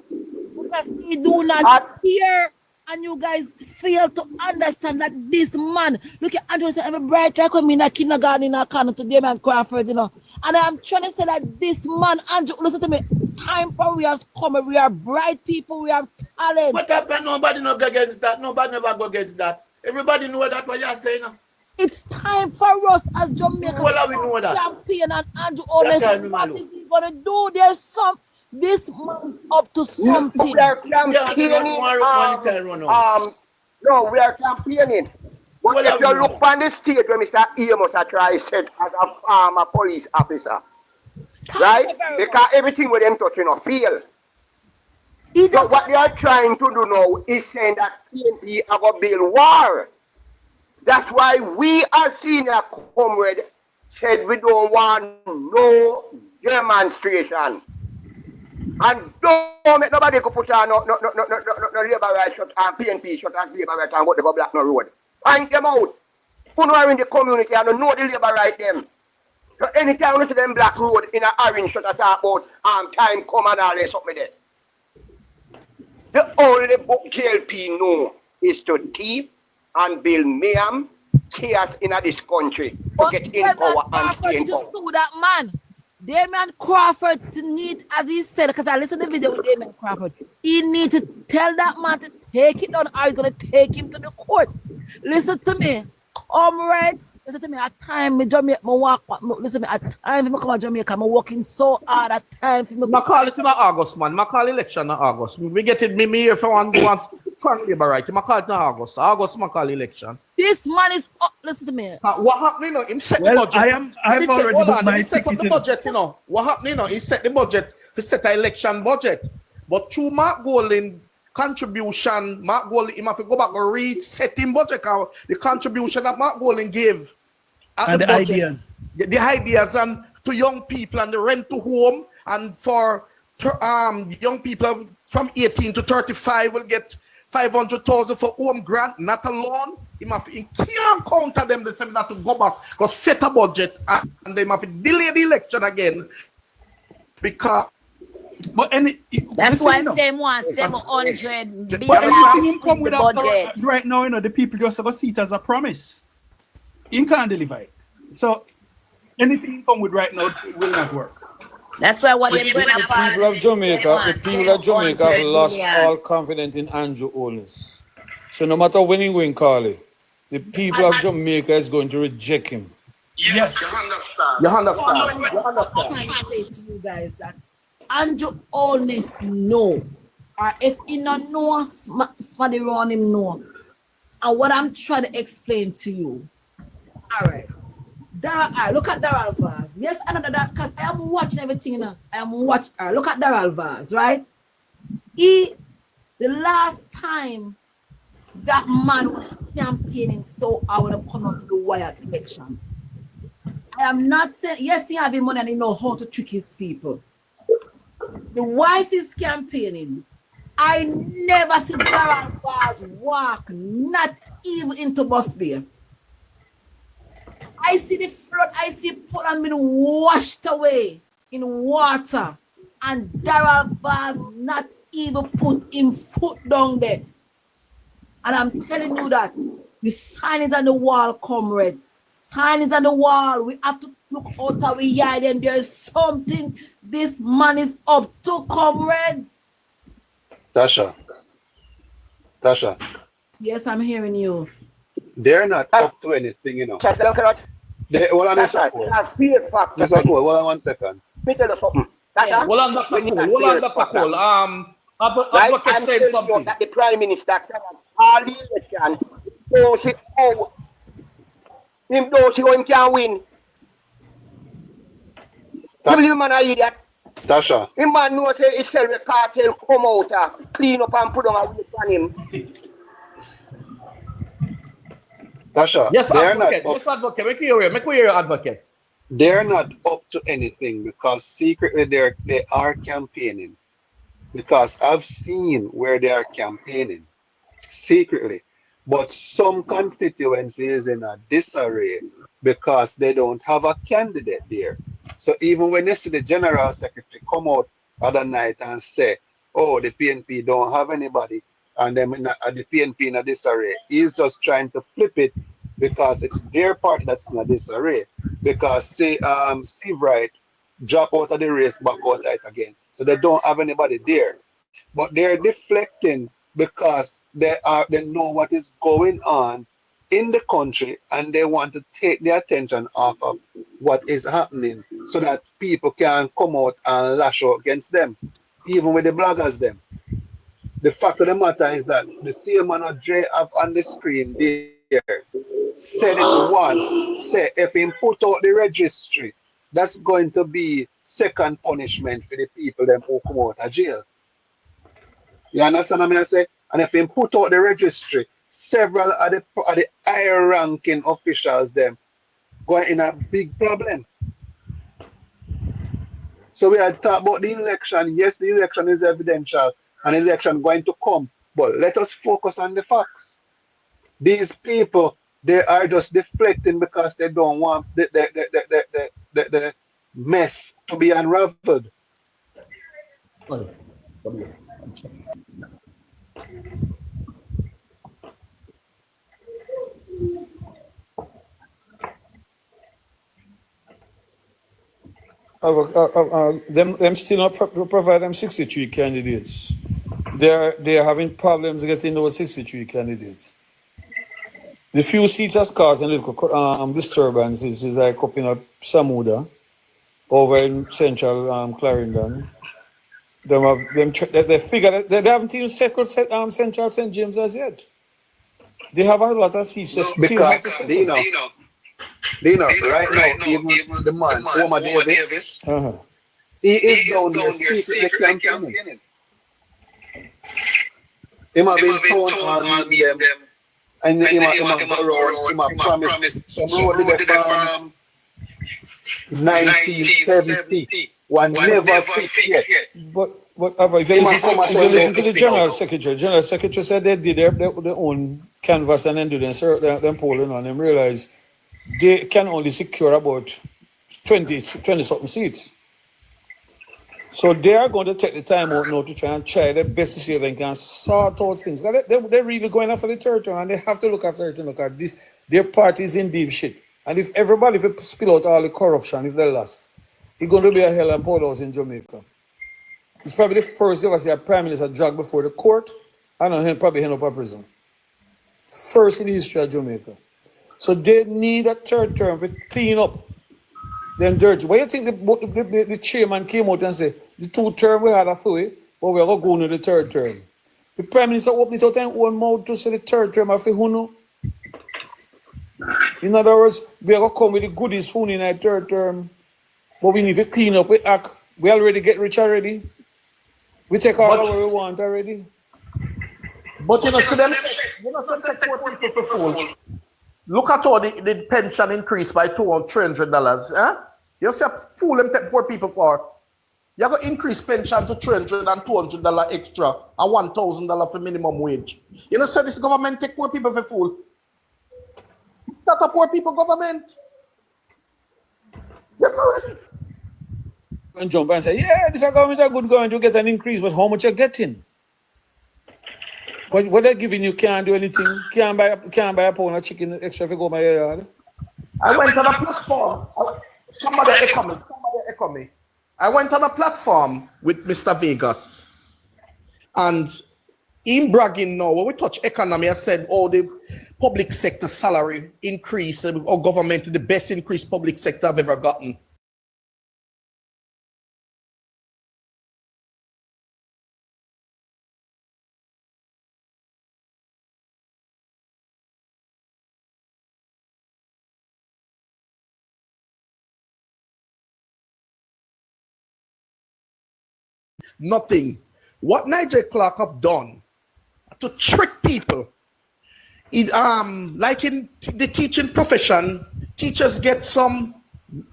because he do not hear, and you guys fail to understand that this man. Look at Andrew. Every bright light come in a kindergarten in a corner today, man, Crawford, you know. And I'm trying to say that this man, Andrew, listen to me. Time for we has come. We are bright people. We have talent. What happened? Nobody no go against that. Nobody never go against that. Everybody know that what you're saying. It's time for us as Jamaica champion and Andrew Holness. What is he gonna do? There's this man up to something. We are campaigning. No, we are campaigning. But if you look on the stage where Mr. Amos try set as a police officer, right? Because everything with them touching a fail. So what they are trying to do now is saying that PNP have a bill war. That's why we as senior comrade said we don't want no demonstration. And don't make nobody go push on no labor right shut and PNP shut and labor right and go to go block no road. Find them out. Who are in the community and know the labor right them. So anytime you see them black road in an orange shut and talk about time come and all this up with it. The only book JLP know is to thief and build mayhem, chaos in this country to But get in Damian power and Crawford stay in need to power. sue that man. Damian Crawford to need, as he said, because I listened to the video with Damian Crawford, he need to tell that man to take it down or he's going to take him to the court. Listen to me. Right. Listen to me. At time, me Jamaica, me walk. Listen to me. At time, me come to Jamaica, I'm working so hard. At time, me call it in August, man. I call election in August. Me get it. Me here for one strong labor right. I call it in August. August, I call election. This man is up. Listen to me. What happened? You know, him set the budget. I've already booked my he set up the budget. You know, what happened? You know, he set the budget to set the election budget. But through Mark Golding contribution, Mark Golding, he have to go back and read setting budget. The contribution that Mark Golding gave and the budget, the ideas and to young people and the rent to home and for young people from 18 to 35 will get 500,000 for home grant, not alone. He can't counter them the same not to go back because set a budget and they have to delay the election again because. But that's why I'm saying 700 but billion anything come with budget. Right now, you know, the people just have to see it as a promise. You can't deliver it. So anything you come with right now will not work. That's why what they're The people of Jamaica have lost all confidence in Andrew Holness. So no matter when he win, Carly, the people of Jamaica is going to reject him. Yes. You understand. I'm trying to say to you guys that Andrew Holness know, or if he not know, somebody around him know. And what I'm trying to explain to you. All right. Look at Daryl Vaz. Yes, another that because I am watching everything now. I am watching. Look at Daryl Vaz, right? The last time that man was campaigning so I want to come out to the wire election. I am not saying yes, he having money and he know how to trick his people. The wife is campaigning. I never see Daryl Vaz walk, not even into Buff Bay. I see the flood, I see Portland being washed away in water, and Daryl Vaz not even put him foot down there. And I'm telling you that the sign is on the wall, comrades. Sign is on the wall. We have to look out of our yard and there's something this man is up to, comrades. Tasha. Yes, I'm hearing you. They're not up to anything, you know. Hold on a second. Hold on 1 second. Me tell you something. Hold on, Dr. Cole. Advocate said something. That the Prime Minister all the election, so she him can win. Give man an idiot. Tasha. Him man knows say it's the cartel come out, clean up and put on a whip on him. Tasha, yes, advocate. Make you hear advocate. They're not up to anything because secretly they are campaigning. Because I've seen where they are campaigning secretly. But some constituencies in a disarray because they don't have a candidate there. So even when you see the General Secretary come out other night and say, oh, the PNP don't have anybody, and then the PNP in a disarray, he's just trying to flip it because it's their party that's in a disarray. Because say Steve Wright drop out of the race back out right again. So they don't have anybody there. But they're deflecting because they know what is going on in the country and they want to take the attention off of what is happening so that people can come out and lash out against them, even with the bloggers them. The fact of the matter is that the same man of Dre have on the screen there said it once, say if he put out the registry, that's going to be second punishment for the people them who come out of jail. You understand what I say? And if he put out the registry, several of the higher ranking officials them going in a big problem. So we had talked about the election. Yes, the election is evidential and the election going to come. But let us focus on the facts. These people, they are just deflecting because they don't want the mess to be unraveled. Them still not provide them 63 candidates. They're having problems getting those 63 candidates. The few seats has caused a little disturbances is like up in Samuda, over in central Clarendon. They figure that they haven't even settled Central St. James as yet. They have a lot of seats. No, because Dino, right now, even the man, Omar Davis, he is down there secretly campaigning. He might be told on them, and he might promise some road to the farm 1970. One never fixed yet. But if you listen to the General Secretary said they did their own canvas and then do them polling on them, realize they can only secure about 20 something seats. So they are going to take the time out now to try their best to see if they can sort out things. They're really going after the third term, and they have to look after it. Look at this. Their party is in deep shit. And if you spill out all the corruption, if they lost, it's going to be a hell and polos in Jamaica. It's probably the first ever see a prime minister dragged before the court and he'll probably end up in prison. First in the history of Jamaica. So they need a third term to clean up them dirty. Why do you think the chairman came out and said, the 2 term we had a free, but we're going to go into the third term? The prime minister opened it out in one mouth to say the third term of who. In other words, we are going to come with the goodies phone in that third term, but we need to clean up. We already get rich already. We take all what we want already. But you know, see them, take poor people to fool. Look at all the pension increase by $300. Eh? You see, fool them take poor people for. You got to increase pension to $300 and $200 extra and $1,000 for minimum wage. You know, so this government take poor people for fool. It's not a poor people government. You know, and jump and say, yeah, this government is good going to get an increase, but how much you're getting? What they're giving you can't do anything. Can't buy a pound of chicken extra if you go by your yard. I went on a platform. Somebody echo me. I went on a platform with Mr. Vegas. And in bragging now, when we touch economy, I said, oh, the public sector salary increase, or government, the best increased public sector I've ever gotten. Nothing. What Nigel Clark have done to trick people, like in the teaching profession, teachers get some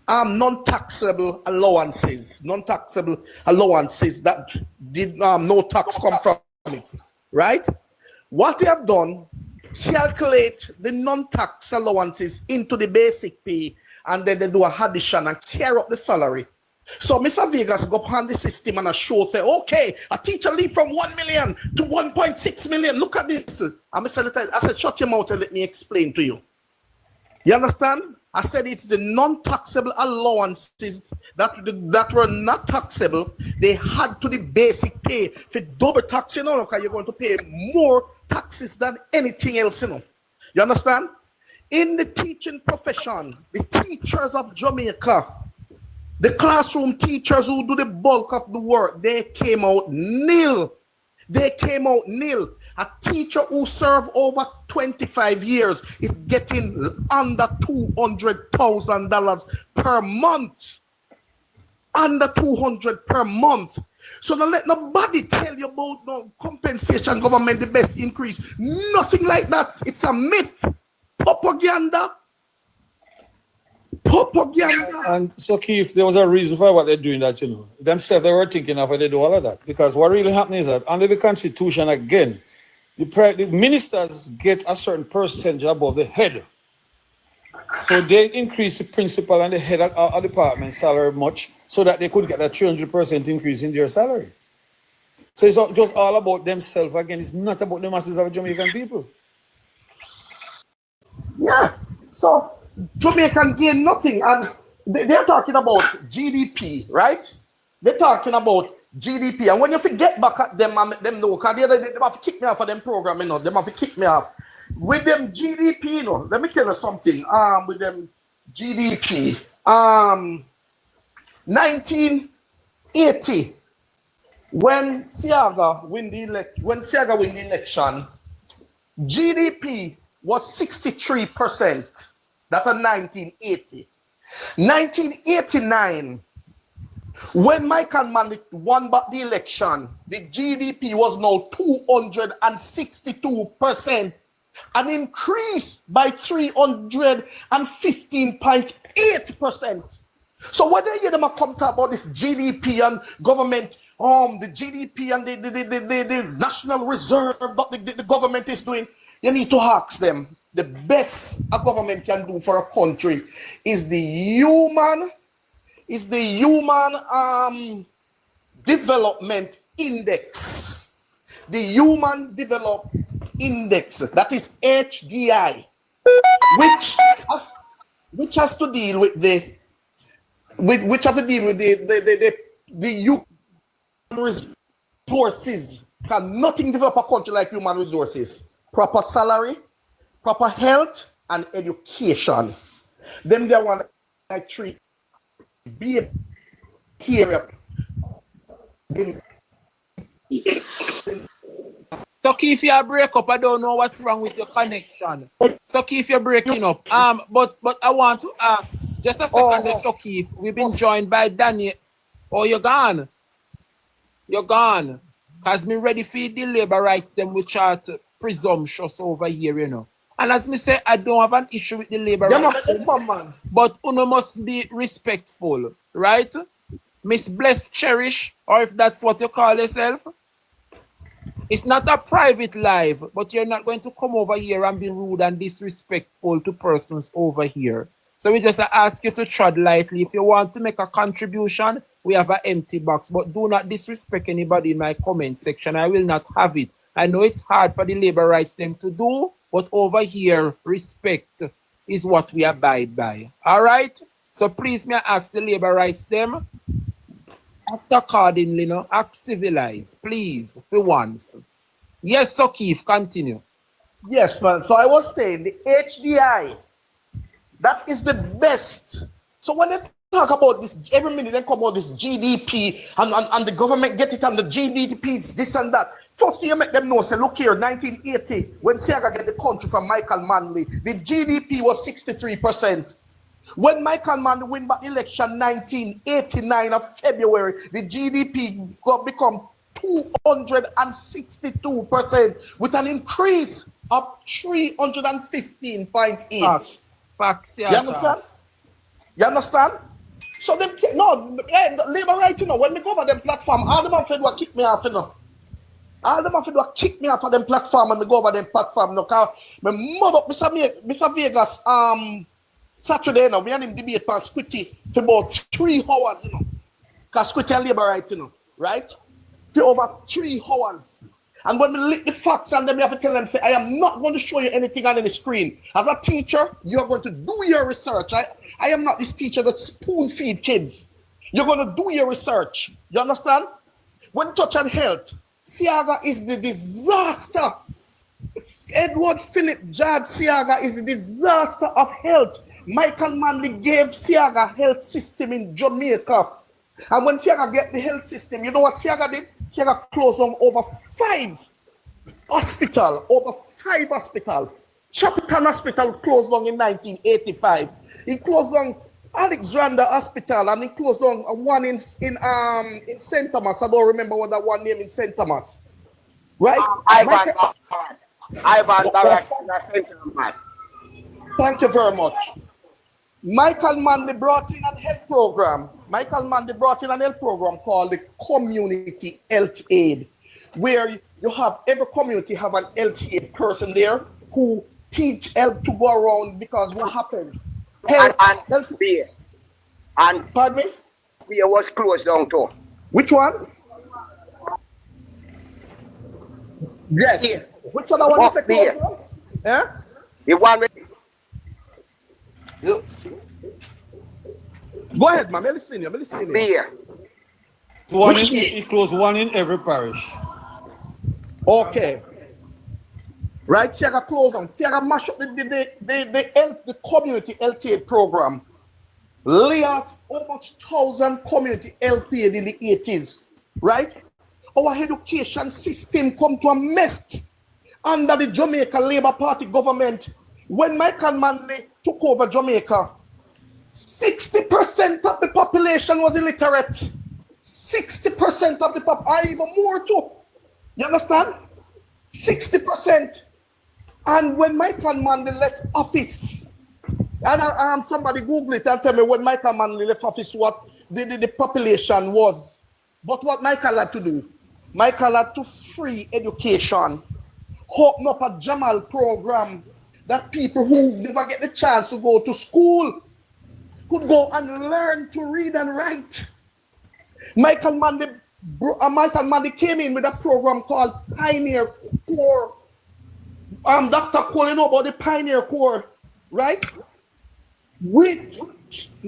non-taxable allowances that did no tax come from it, right? What they have done, calculate the non-tax allowances into the basic pay, and then they do a addition and carry up the salary. So Mr. Vegas go upon the system and a show say, okay, a teacher leave from 1 million to 1.6 million. Look at this. I said, shut your mouth and let me explain to you. You understand? I said it's the non-taxable allowances that were not taxable. They had to the basic pay. If you double tax, you know, you're going to pay more taxes than anything else, you know. You understand? In the teaching profession, the teachers of Jamaica, the classroom teachers who do the bulk of the work, they came out nil. A teacher who served over 25 years is getting under $200,000 per month. Under $200,000 per month. So don't let nobody tell you about no compensation government, the best increase. Nothing like that. It's a myth. Propaganda. And so, Keith, there was a reason for what they're doing that, you know. Themselves, they were thinking of why they do all of that. Because what really happening is that under the Constitution, again, the ministers get a certain percentage above the head. So they increase the principal and the head of department salary much so that they could get a 300% increase in their salary. So it's not just all about themselves. Again, it's not about the masses of Jamaican people. Yeah. So Jamaican gain nothing. And they're talking about GDP, right? They're talking about GDP. And when you forget back at them, them know, because they have to kick me off of them program, you know. They have to kick me off. With them GDP, you know, let me tell you something. With them GDP, 1980, when Siaga win the election, GDP was 63%. That's a 1980. 1989, when Michael Manley won back the election, the GDP was now 262%, an increase by 315.8%. So when they hear them come talk about this GDP and government, the GDP and the National Reserve that the government is doing, you need to ask them. The best a government can do for a country is the human development index. The human development index, that is HDI, which has to deal with the human resources. Can nothing develop a country like human resources? Proper salary, proper health, and education. Them they want like treat be here. So if you break up, I don't know what's wrong with your connection. So if you're breaking up, but I want to ask just a second, so Keith, we've been joined by Daniel. Oh, you're gone. You're gone. Cause me ready for the labor rights them which are presumptuous over here, you know. And as me say, I don't have an issue with the labor rights, but uno must be respectful, right? Miss Bless Cherish, or if that's what you call yourself. It's not a private live, but you're not going to come over here and be rude and disrespectful to persons over here. So we just ask you to tread lightly. If you want to make a contribution, we have an empty box, but do not disrespect anybody in my comment section. I will not have it. I know it's hard for the labor rights them to do, but over here, respect is what we abide by. All right? So please, may I ask the labor rights them? Act accordingly, no? Act civilized, please, for once. Yes, so Keith, continue. Yes, man. So I was saying the HDI, that is the best. So when they talk about this, every minute they come about this GDP and the government get it and the GDP is this and that. First you make them know, say, look here, 1980, when Siaga get the country from Michael Manley, the GDP was 63%. When Michael Manley win back election 1989 of February, the GDP got become 262% with an increase of 315.8. Facts, yeah. You understand? You understand? So them labor right, you know, when we go over them platform, all them have to kick me off, you know. All them have to kick me off of them platform and we go over them platform, you know, because my mother, Mr. Vegas, Saturday, you know, we had him debate on Squitty for about 3 hours, you know. Because Squitty and labor right, you know, right? For over 3 hours. And when we lick the facts and then we have to tell them, say, I am not going to show you anything on any screen. As a teacher, you are going to do your research. I am not this teacher that spoon feed kids. You're going to do your research. You understand? When touch on health, Siaga is the disaster. Edward Philip Judd Siaga is the disaster of health. Michael Manley gave Siaga health system in Jamaica. And when Siaga get the health system, you know what Siaga did? Siaga closed on over 5 hospitals. Chapitan Hospital closed down in 1985. He closed down Alexander Hospital and he closed down one in St. Thomas. I don't remember what that one name in St. Thomas. Right? Ivan Thank you very much. Michael Manley brought in a health program. Called the Community Health Aid, where you have every community have an health aid person there who teach help to go around because what happened? Pardon me? Beer was closed down too. Which one? Yes. Beer. Which other one is a closed down? Yeah? The one with Go ahead, man. I'm listening. Beer. He closed one in every parish. Okay. Right, see, I got close on. See, I got mash up the community health aid program. Lay off almost 1,000 community health aid in the 80s. Right? Our education system come to a mess under the Jamaica Labour Party government. When Michael Manley took over Jamaica, 60% of the population was illiterate. 60% of the population, even more too. You understand? 60%. And when Michael Manley left office, and somebody Google it and tell me when Michael Manley left office what the population was. But what Michael had to do, Michael had to free education, open up a Jamal program that people who never get the chance to go to school could go and learn to read and write. Michael Manley came in with a program called Pioneer Corps. Dr. Cole, you know about the Pioneer Corps, right? With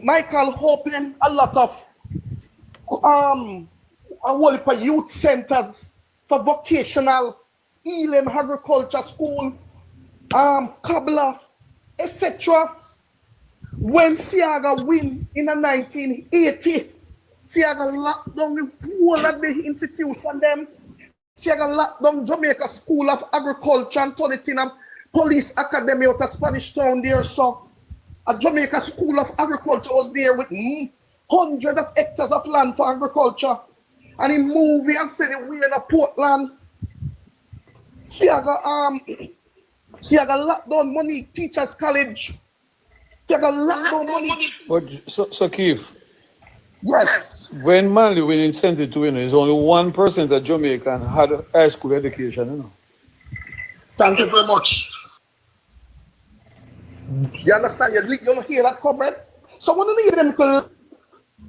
Michael opened a lot of youth centers for vocational, Elam Agriculture School, Kabla, etc. When Siaga win in the 1980, Siaga locked down the whole of the institution them. Siaga locked down Jamaica School of Agriculture and turned it in a police academy out of Spanish Town there. So a Jamaica School of Agriculture was there with hundreds of hectares of land for agriculture. And he moved and said we in a Portland. Siaga locked down money, Teachers College. Siaga locked down money. But so Keith. Yes. When Manley went incentive to win, there's only 1% of Jamaican had a high school education, you know. Thank you very much. You understand? You hear that covered? So when you hear them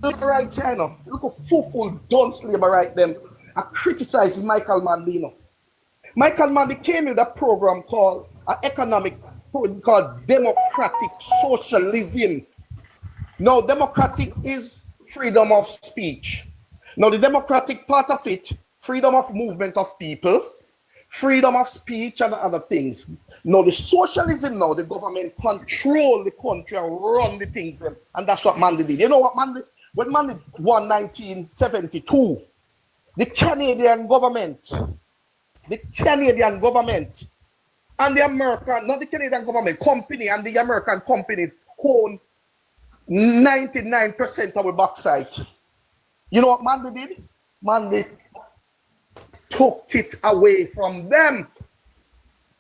labor right China, look at full dunce labor right them. I criticize Michael Manley. You know. Michael Manley came with a program called called democratic socialism. Now, democratic is freedom of speech. Now, the democratic part of it, freedom of movement of people, freedom of speech and other things. Now, the socialism now, the government control the country and run the things, and that's what Manley did. You know what Manley, when Manley won 1972, the Canadian government and the American, not the Canadian government, company and the American companies own 99% of the bauxite. You know what Manley did? Manley took it away from them.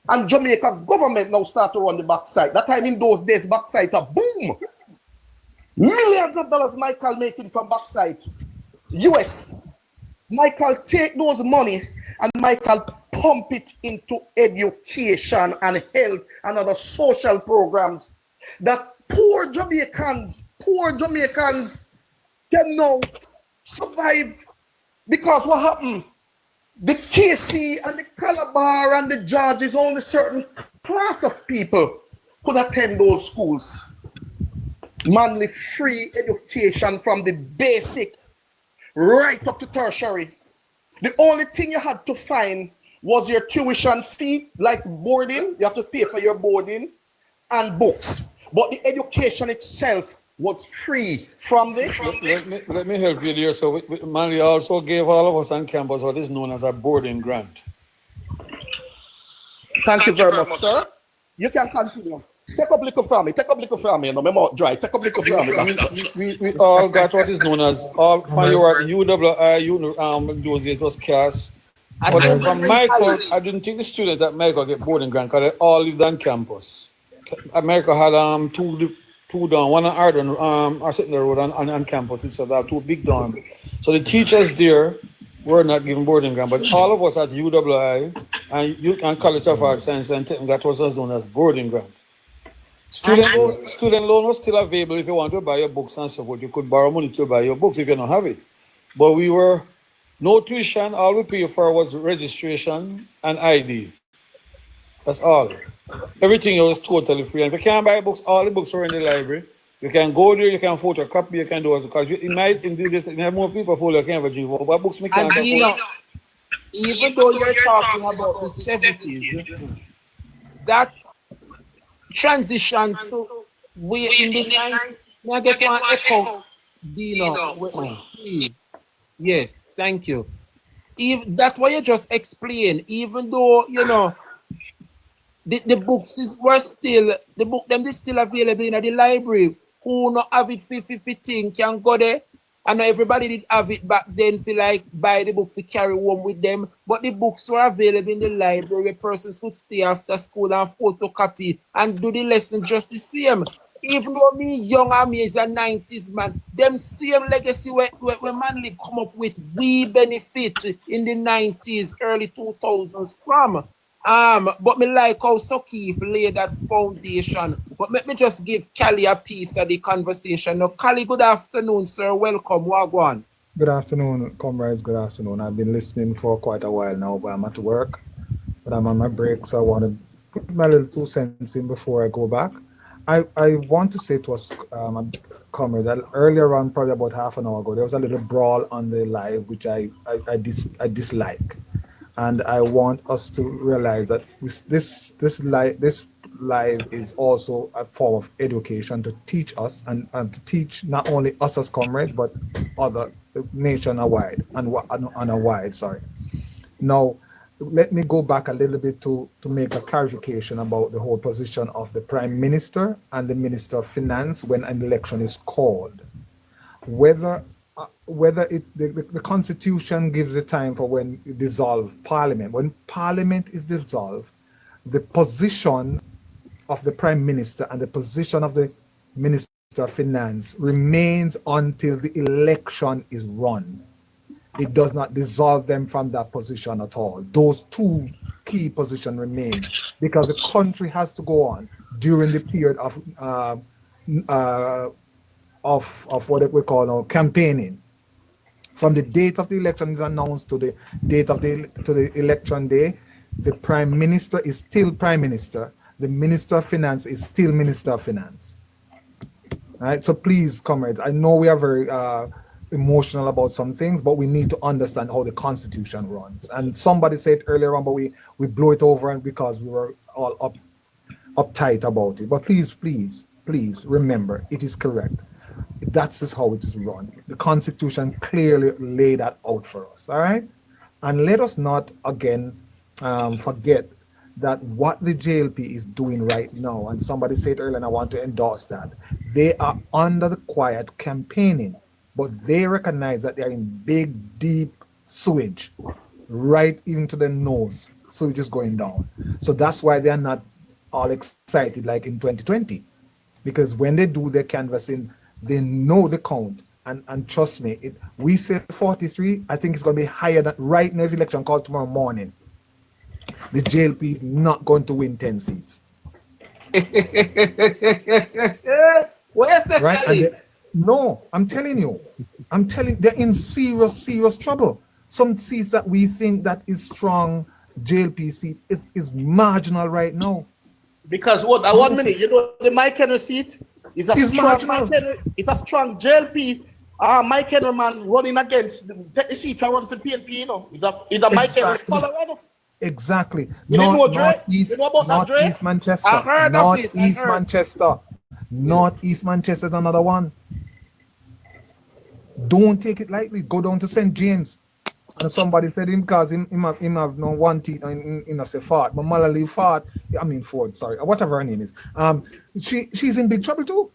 And Jamaica government now start to run the bauxite. That time in those days, bauxite a boom. Millions of dollars Michael making from bauxite. US. Michael take those money and Michael pump it into education and health and other social programs that poor Jamaicans can now survive. Because what happened? The KC and the Calabar and the Georges, only certain class of people could attend those schools. Manley free education from the basic right up to tertiary. The only thing you had to find was your tuition fee, like boarding. You have to pay for your boarding and books. But the education itself was free from this. Let me help you there. So Manley also gave all of us on campus what is known as a boarding grant. Thank you very much, sir. You can continue. Take up liquor from me. No, my mouth dry. Take up liquor from me. We all got what is known as all when you were UWI, those days was CAS. But from Michael, I didn't think the students at Michael get boarding grant because they all lived on campus. America had two down, one on Arden, or sitting the road on campus. It's that two big down. So the teachers there were not given boarding grant, but all of us at UWI and College of Arts, Science and Technical, that was known as boarding grant. Student loan was still available if you want to buy your books and so forth. You could borrow money to buy your books if you don't have it. But we were no tuition. All we paid for was registration and ID. That's all. Everything was totally free. And if you can't buy books, all the books were in the library. You can go there, you can photocopy, you can do it because it might indeed you have more people follow you can have a G4, but books me can't And you know, even though you're talking about the 70s, that transition to we in the 90s, I get one echo, Dino, please. Yes, thank you. That's what you just explained, even though, you know, the books were still, the book them is still available in the library. Who not have it 50 thing can go there. I know everybody did have it back then feel like buy the book to carry home with them. But the books were available in the library where persons could stay after school and photocopy and do the lesson just the same. Even though me young and me is a 90s man, them same legacy where Manly come up with, we benefit in the 90s, early 2000s from. But me like how Sokif laid that foundation. But let me just give Cali a piece of the conversation. Now, Cali, good afternoon, sir. Welcome. Wagwan. Good afternoon, comrades. Good afternoon. I've been listening for quite a while now, but I'm at work. But I'm on my break, so I want to put my little 2 cents in before I go back. I want to say to us, comrades, that earlier on, probably about half an hour ago, there was a little brawl on the live, which I dislike. And I want us to realize that this live is also a form of education to teach us and to teach not only us as comrades, but other nationwide and a wide. Sorry. Now, let me go back a little bit to make a clarification about the whole position of the Prime Minister and the Minister of Finance when an election is called. Whether the Constitution gives a time for when you dissolve Parliament. When Parliament is dissolved, the position of the Prime Minister and the position of the Minister of Finance remains until the election is run. It does not dissolve them from that position at all. Those two key positions remain because the country has to go on during the period of what we call now campaigning. From the date of the election is announced to the date of the election day, the Prime Minister is still Prime Minister. The Minister of Finance is still Minister of Finance. All right. So please, comrades, I know we are very emotional about some things, but we need to understand how the Constitution runs. And somebody said earlier on, but we blew it over and because we were all uptight about it. But please remember, it is correct. That's just how it is run. The Constitution clearly laid that out for us. All right. And let us not again forget that what the JLP is doing right now, and somebody said earlier, and I want to endorse that, they are under the quiet campaigning, but they recognize that they're in big, deep sewage, right into the nose. Sewage is going down. So that's why they're not all excited like in 2020. Because when they do their canvassing, they know the count. And trust me, we say 43, I think it's going to be higher than right in every election called tomorrow morning. The JLP is not going to win 10 seats. Where's the right? No, I'm telling you, they're in serious trouble. Some seats that we think that is strong JLP seat is marginal right now. Because what? 1 minute, you know the Mike Henry seat is a strong Mike Henry, it's a strong JLP. Mike Henry man running against the seat I run for PNP, you know. It's a Mike Henry Colorado. Exactly. Northeast Manchester. Northeast Manchester is another one. Don't take it lightly. Go down to St. James. And somebody said him because him have no one teeth in a say fart. But Malali fart. I mean Ford, sorry. Whatever her name is. She's in big trouble too.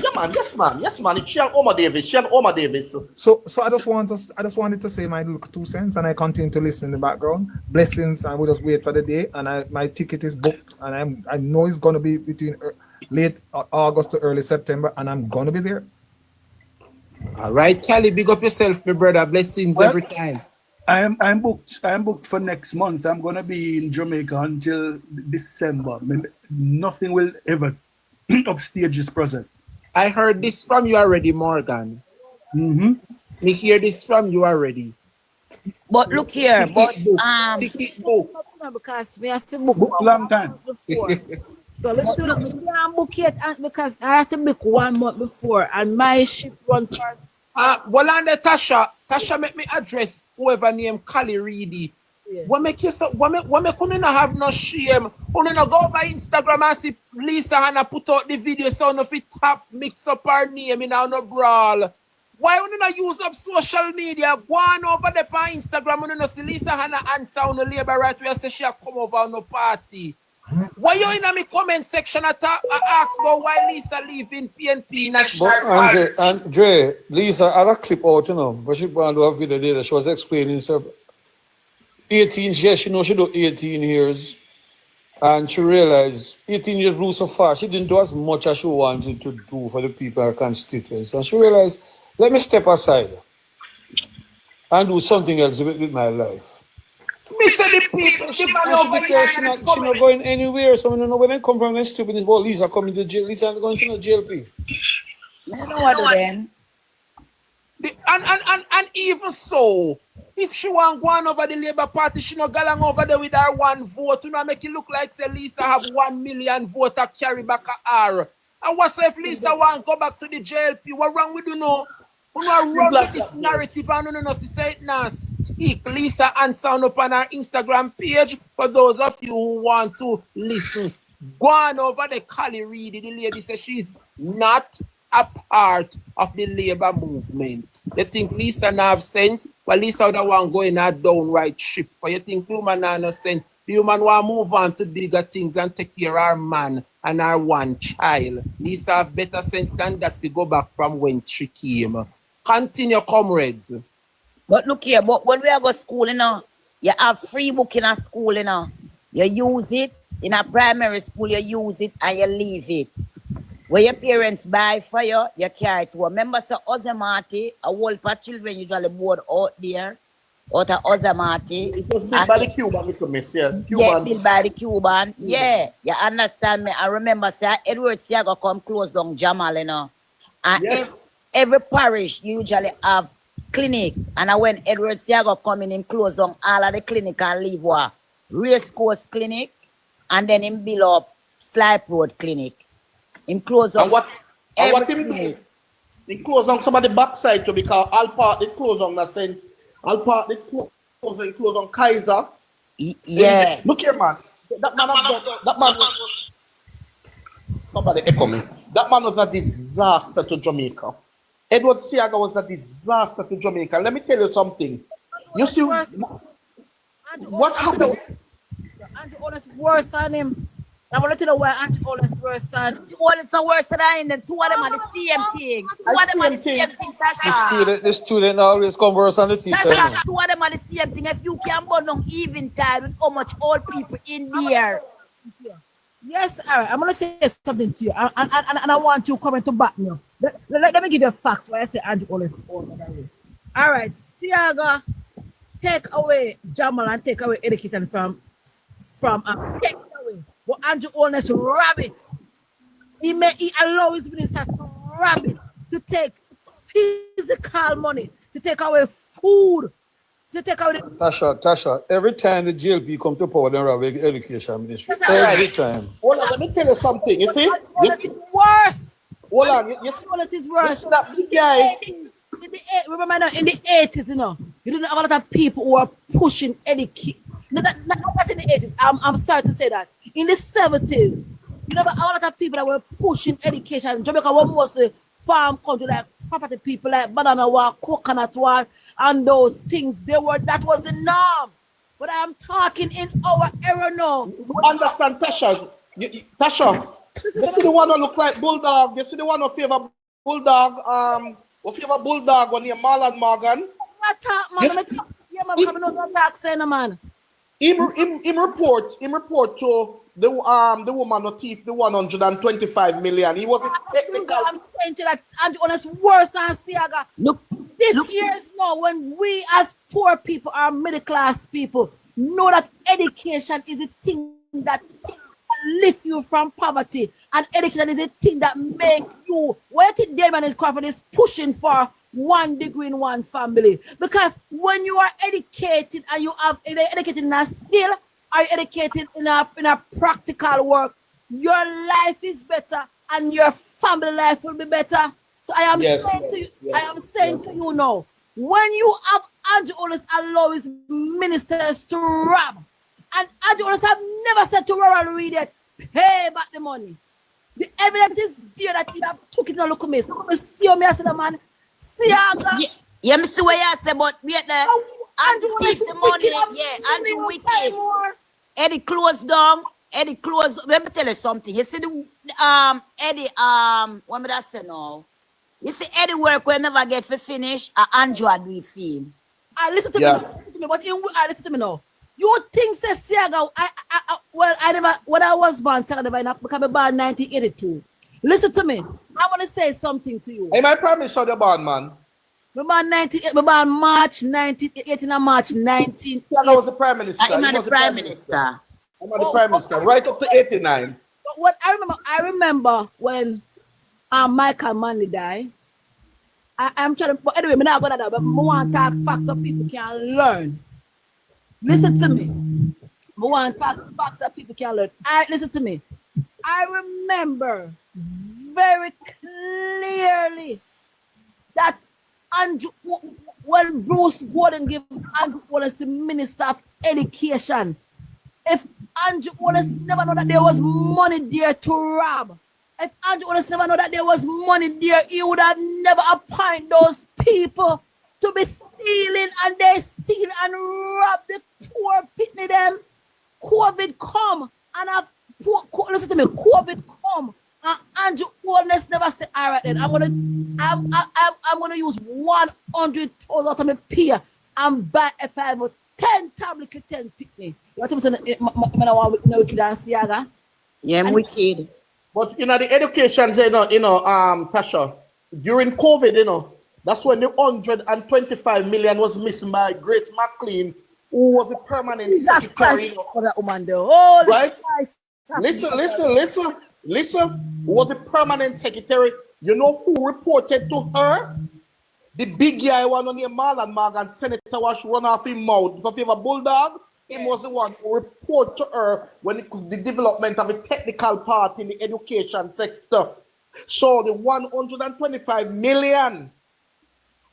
Yeah, man. Yes, man. She and Oma Davis. So I just wanted to say my little 2 cents, and I continue to listen in the background. Blessings, and we'll just wait for the day. And my ticket is booked, and I know it's gonna be between late August to early September, and I'm gonna be there. All right, Cali, big up yourself, my brother. Blessings every time. I'm booked for next month. I'm gonna be in Jamaica until December. Nothing will ever upstage this process. I heard this from you already, Morgan. Mm-hmm. Me hear this from you already. But look here, ticket book. Because we have to book long time. So let's do it. I can't book yet because I have to book 1 month before and my ship run for. Well, on the Tasha make me address whoever named Kali Reedy. Yeah. What make you so? What make you not have no shame? You not go over Instagram and see Lisa Hannah put out the video so no fit tap mix up her name in no brawl. Why you not use up social media? Go on over there on Instagram and you see Lisa Hannah answer on the labor right where say she come over on no party. Why you in my comment section ask about why Lisa leaving PNP national? But Andre, Lisa had a clip out, but she want to do a video there. She was explaining so 18 years, she know she do 18 years. And she realized 18 years blew so fast, she didn't do as much as she wanted to do for the people, her constituents. And she realized, let me step aside and do something else with my life. She's not going anywhere. So I don't know where they come from. They're stupid. This boy Lisa coming to jail. Lisa going to no jail, please. I know what then. And even so, if she want go on over the Labour Party, she not going over there with her 1 vote. You know, make it look like say Lisa have 1 million vote to carry back her. And what's if Lisa want go back to the JLP? What wrong with you know? You know, run with this narrative and you know, say it now. Speak. Lisa answer up on her Instagram page for those of you who want to listen. Go on over the Kali Reedy. The lady says she's not a part of the labor movement. They think Lisa not have sense, but Lisa the one going a downright ship. But you think woman not no sense. The woman want move on to bigger things and take care of her man and her 1 child. Lisa have better sense than that to go back from whence she came. Continue, comrades. But look here, but when we are go school, you have free book in a school, you use it. In a primary school, you use it and you leave it. Where your parents buy for you, you carry it to. Remember, so Ozamati, a whole for children usually board out there, out of Ozamati. It was built by the Cuban, little miss, yeah. Yeah, built by the Cuban. Yeah, you understand me. I remember, say, Edward Siaga come close down Jamal, And yes. every parish usually have clinic. And when Edward Siaga come in, him close down all of the clinic and leave what? Race course clinic, and then him build up Slipe Road clinic. Him close on him do? He close on some of the backside too because all part they close on that saying all part they close on Kaiser. Yeah. Look here, man. That man was somebody echo me. That man was a disaster to Jamaica. Edward Siaga was a disaster to Jamaica. Let me tell you something. You see what happened? Andrew Otis worse than him. I want to know why Andrew Otis worse than. Andrew Otis is worse than him. The two of them are the same thing. Two of them are the same thing, Tasha. The student always come worse than the teacher. Tasha, two of them are the same thing. If you can burn down even time with how much old people in there. Yes, all right. I'm going to say something to you. And I want you coming to back me up. Let me give you facts why I say Andrew Otis. All right. Siaga, take away Jamal and take away education from take it away. But Andrew Otis rabbit. He allow his ministers to rabbit, to take physical money, to take away food, to take away Tasha, every time the JLP come to power, they rob the education ministry. Every time. Hold on, let me tell you something. You see? It's worse. Hold on. You see, it's worse. That big guy. Remember now, in the 80s, you didn't have a lot of people who are pushing education. Not in the 80s. I'm sorry to say that. In the 70s, you know, a lot of people that were pushing education. Jamaica was mostly farm country, like property people, like banana walk, coconut walk, and those things. That was the norm. But I am talking in our era now. You understand, Tasha? Tasha, you see the one that look like Bulldog. You see the one who favor Bulldog. Who favor Bulldog when you're Marlon Morgan. What talk, man? Yeah, man, coming out and talk, saying, man. Him report to the woman who thief the 125 million. He was a technical. I'm saying to that Andrew Otis worse than Siaga. Look, years now when we as poor people or middle class people know that education is the thing that lift you from poverty, and education is the thing that make you. What Damon is Crawford is pushing for 1 degree in one family, because when you are educated and you have educated in a skill, are you educated in a practical work, your life is better and your family life will be better. So I am Yes, saying yes, to you, yes, I am saying to you now, when you have Andrew always allow his ministers to rob, and Andrew always have never said to Royal read it, pay back the money. The evidence is there that you have took it and look at me. So come and see me as the man. See Yeah, me see what you say, but wait there. Andrew take the money. Yeah, Andrew wicked. Eddie closed down. Eddie closed. Let me tell you something. You see the Eddie what me I say now? You see Eddie work will never get for finish. Andrew had do it for him. Listen to me now. Listen to me, but listen to me now. You think say Siaga? Well, I never. When I was born, Siaga never because I born 1982. Listen to me. I want to say something to you. Hey, my prime minister, the band man. I born 98. I born March 1918 and March 19. Siaga was the prime minister. I'm the prime minister. I'm the prime minister, right up to 89. But what I remember when Michael Manley died. I'm trying to. But anyway, I'm not gonna do that. But I want to talk facts so people can learn. Listen to me. I want to talk facts that people can learn. Listen to me. I remember very clearly that Andrew, when Bruce Gordon gave Andrew Wallace the Minister of Education, if Andrew Wallace never know that there was money there to rob, if Andrew Wallace never know that there was money there, he would have never appointed those people to be stealing, and they steal and rob the poor pitney them. COVID come and listen to me. COVID come and Andrew Wallace never say, all right then, I'm gonna use 100,000 out of my pay and buy a 10 tablet to 10 pitney. You want to say no wicked and Siaga? Yeah, I'm wicked. But you know the education, pressure during COVID, that's when the 125 million was missing by Grace McLean, who was a permanent secretary. Right? Listen. Who was a permanent secretary? You know who reported to her? The big guy one on your Marlon Morgan Senator was run off his mouth. If you have a bulldog, he was the one who reported to her when it was the development of a technical part in the education sector. So the 125 million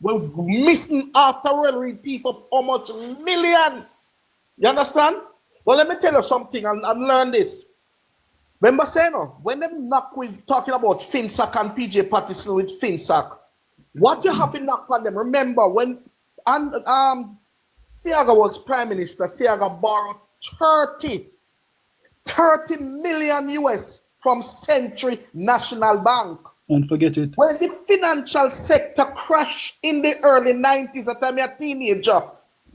were missing after Royal thief of how much million? You understand? Well, let me tell you something and learn this. Remember saying, when them knock with talking about FinSac and PJ Patterson with FinSac, what you have to knock on them, remember when Siaga was prime minister, Siaga borrowed 30 million US from Century National Bank. And forget it. When the financial sector crashed in the early 90s, at time I'm a teenager,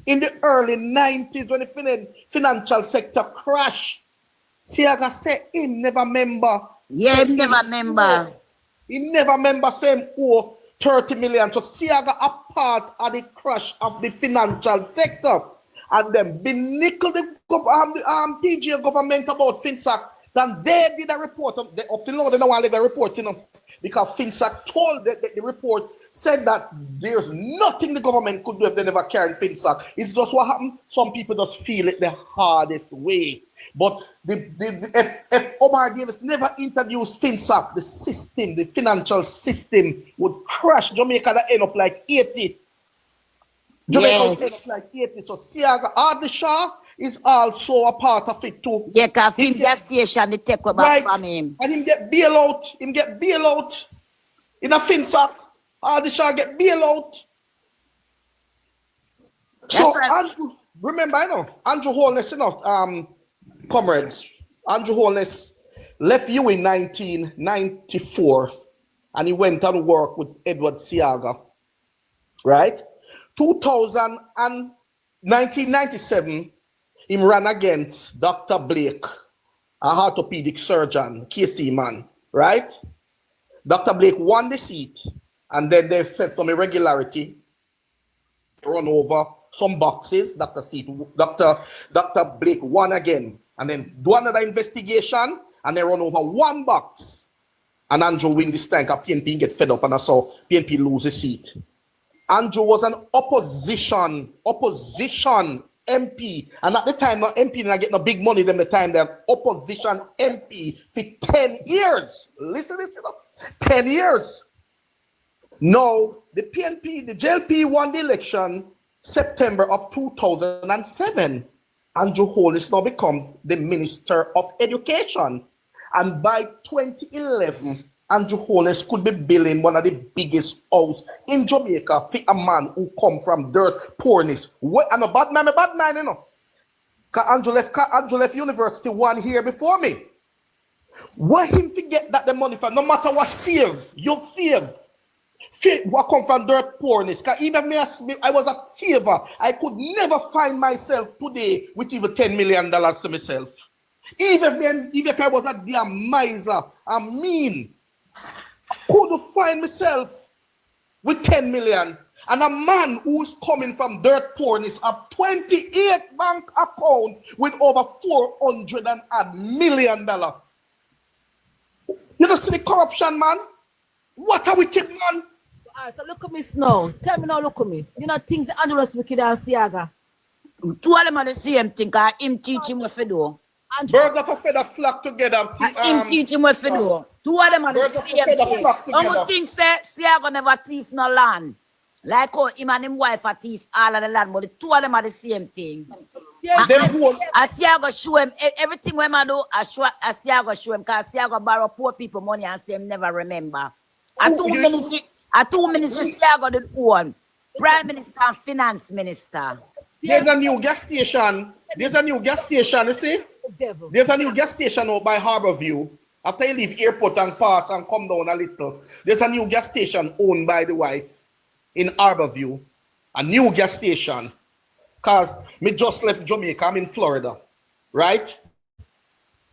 in the early 90s when the financial sector crashed, Siaga said he never remember. Yeah, he never remember. He never remember saying 30 million. So Siaga a part of the crash of the financial sector. And then be nickel the PG government about FinSac. Then they did a report. Up till now, they don't want to leave a report, because FinSac told that the report said that there's nothing the government could do if they never carried FinSac. It's just what happened. Some people just feel it the hardest way. But if Omar Davis never introduced FinSac, the system, the financial system would crash. Jamaica that end up like 80. Jamaica would end up like 80. So Siaga Ardishaw is also a part of it too. Yeah, because him gas station, they take back from him. And him get bailout. Him get bailout in a FinSac. Ardishaw get bailout. So right. Andrew, remember, Andrew Holness, comrades, Andrew Holness left you in 1994 and he went and worked with Edward Siaga, right? 1997, he ran against Dr. Blake, a orthopedic surgeon, KC man, right? Dr. Blake won the seat and then they said some irregularity, run over some boxes, Dr. Blake won again. And then do another investigation, and they run over one box. And Andrew win this time, because PNP get fed up, and I saw PNP lose a seat. Andrew was an opposition MP. And at the time, no MP didn't get no big money them the time they're opposition MP for 10 years. Listen, 10 years. Now, the PNP, the JLP won the election September of 2007. Andrew Holness now becomes the Minister of Education. And by 2011, Andrew Holness could be building one of the biggest houses in Jamaica for a man who come from dirt poorness. What? I'm a bad man, you know. Because Andrew left university 1 year before me. What him forget that the money from, no matter what save, you save. What come from dirt poorness. Because even me, I was a saver. I could never find myself today with even $10 million to myself. Even if I was a damn miser, I mean, I couldn't find myself with 10 million. And a man who's coming from dirt poorness of 28 bank account with over $400 million. You don't see the corruption, man? What a wicked man. So look at me now. Tell me now, look at me. You know things that Andrew is wicked and Siaga. Two of them are the same thing, because him teach him what to do. Birds of a feather flock together. Him teach him what to do. Two of them are the same thing. I think Siaga never thief no land. Like how him and him wife are thief all of the land, but the two of them are the same thing. Yes. I Siaga show him everything when I do, I Siaga show him, because Siaga borrow poor people money and say him never remember. I two ministers Siaga did own. Prime Minister and Finance Minister. There's a new gas station. There's a new gas station, you see? There's a new gas station out by Harborview. After you leave airport and pass and come down a little, there's a new gas station owned by the wife in Harborview. A new gas station. Because me just left Jamaica. I'm in Florida. Right?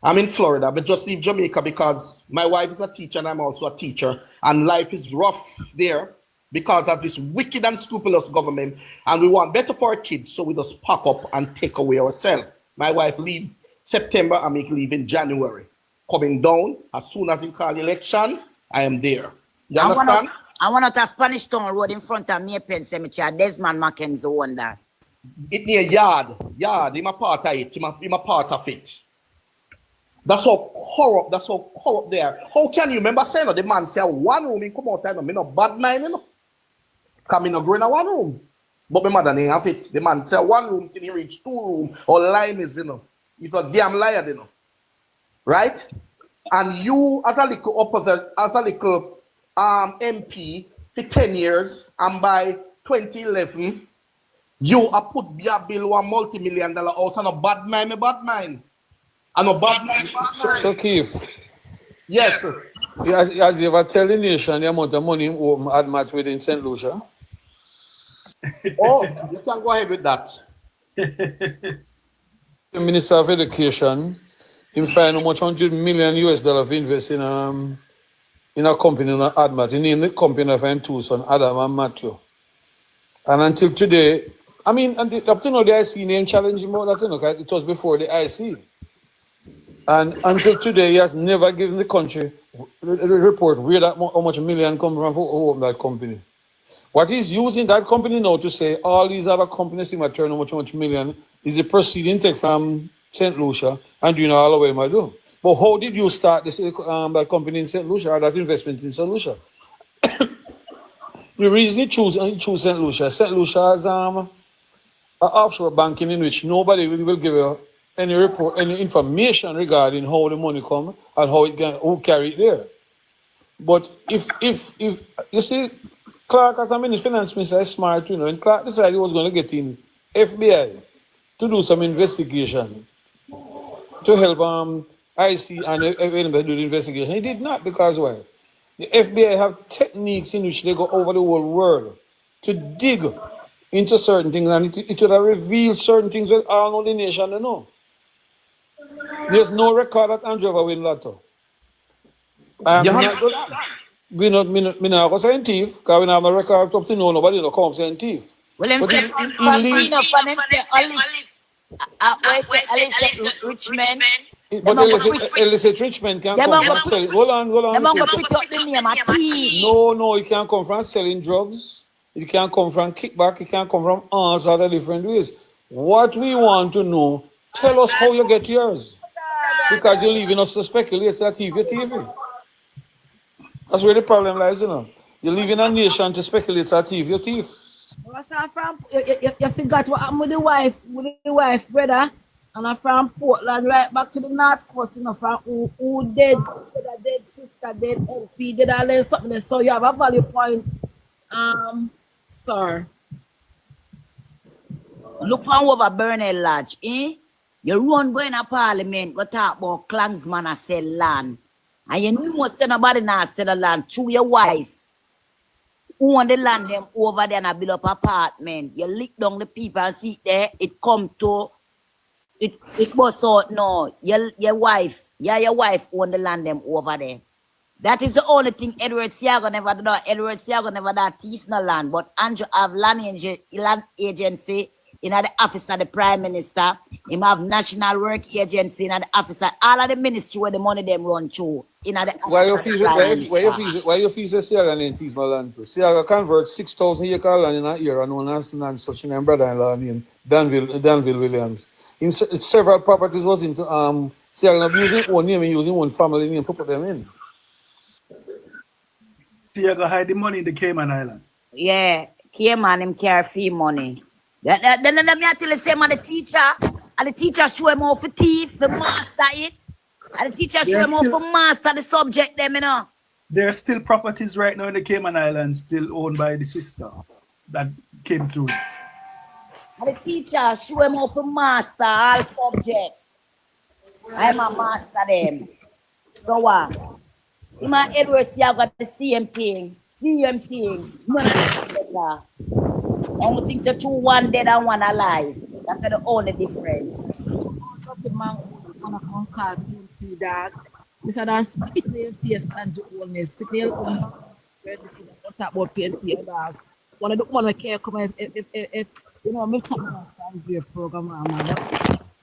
I'm in Florida. But just leave Jamaica because my wife is a teacher and I'm also a teacher. And life is rough there because of this wicked and scrupulous government. And we want better for our kids, so we just pack up and take away ourselves. My wife leave September, I make leave in January. Coming down, as soon as we call election, I am there. You understand? I want to Spanish Town Road in front of Maypen Cemetery. Desmond Mackenzie own that. It near yard. I'm a part of it. I'm a part of it. That's how corrupt they are. How can you remember saying the man say one room in come out time? Me no bad mind, you know. Come in no go in a one room. But my mother didn't have it. The man say one room till he reach 2 room or line is, you know. He's a damn liar, you know. Right? And you as a little opposite, as a little MP for 10 years, and by 2011, you have put your bill $1 multi-million-dollar house and a bad mind. And a bad mind. So Keith. Yes. Has you ever tell the nation the amount of money you had match with in St. Lucia? Oh, you can go ahead with that. The Minister of Education, he find how much $100 million to invest in a company in Admat. He named the company of him two sons, Adam and Matthew. And until today, I mean, up to now the IC name challenge him out, it was before the IC. And until today, he has never given the country a report where that how much million come from who own that company. What he's using that company now to say all these other companies in turn how much million is a proceeding take from St. Lucia and doing all the way my do. But how did you start this that company in St. Lucia or that investment in St. Lucia? The reason he choose St. Lucia has an offshore banking in which nobody will give you any report, any information regarding how the money come and how it who carry it there. But if you see, Clark as a finance minister is smart, you know, and Clark decided he was going to get in FBI to do some investigation to help IC and anybody do the investigation. He did not, because why? The FBI have techniques in which they go over the whole world to dig into certain things, and it would have revealed certain things that all know the nation they know. There's no record that Andrew ever win lotto. We not go saying thief, because we have no record up to know nobody no come saying thief. Well, I'm saying rich men. But illicit rich men can't come from selling. Hold on. No, it can't come from selling drugs. It can't come from kickback. It can't come from all other different ways. What we want to know, tell us how you get yours. Because you're leaving us to speculate that TV. That's where the problem lies, you know. You're leaving a nation to speculate that TV. What's that from? You forgot what happened with the wife, brother. And I'm from Portland, right back to the North Coast, you know, from who dead, brother, dead sister, dead LP, did all that something there. So you have a value point, sir. Look on over Burnell Lodge, eh? You run going to parliament, go talk about clansman and sell land. And you know say nobody now sell the land through your wife. Who want the land them over there and build up apartment. You lick down the people and see there, it come to it was out no. Your wife own the land them over there. That is the only thing Edward Siago never do. Edward Siago never do thief no land. But Andrew have land agency in the office of the Prime Minister. Him have National Work Agency in the office of all of the ministry where the money them run through. In the Why you feel Siaga name thief no land to? Siaga convert 6,000 acre land in a year and one and such in brother-in-law named Danville Williams. In several properties was into Siaga not using one name and using one family name to put them in. Siaga hide the money in the Cayman Island. Yeah, Cayman him carry fee money. Then let me tell you same on the teacher. And the teacher show him how to teach, the master it. And the teacher show him how to master the subject them, you know. There are still properties right now in the Cayman Islands still owned by the sister that came through. And the teacher show him how to master all subject. I'm a master them. So what? Him and Edward Siago got the same thing. None of better. Only things are two, one dead and one alive. That's the only difference. The man on a call PNP dog. Mr. Dan, speak to your face and do honest. Speak to your own. Talk about PNP dog. One of the one care come if you know me talk about your program, man.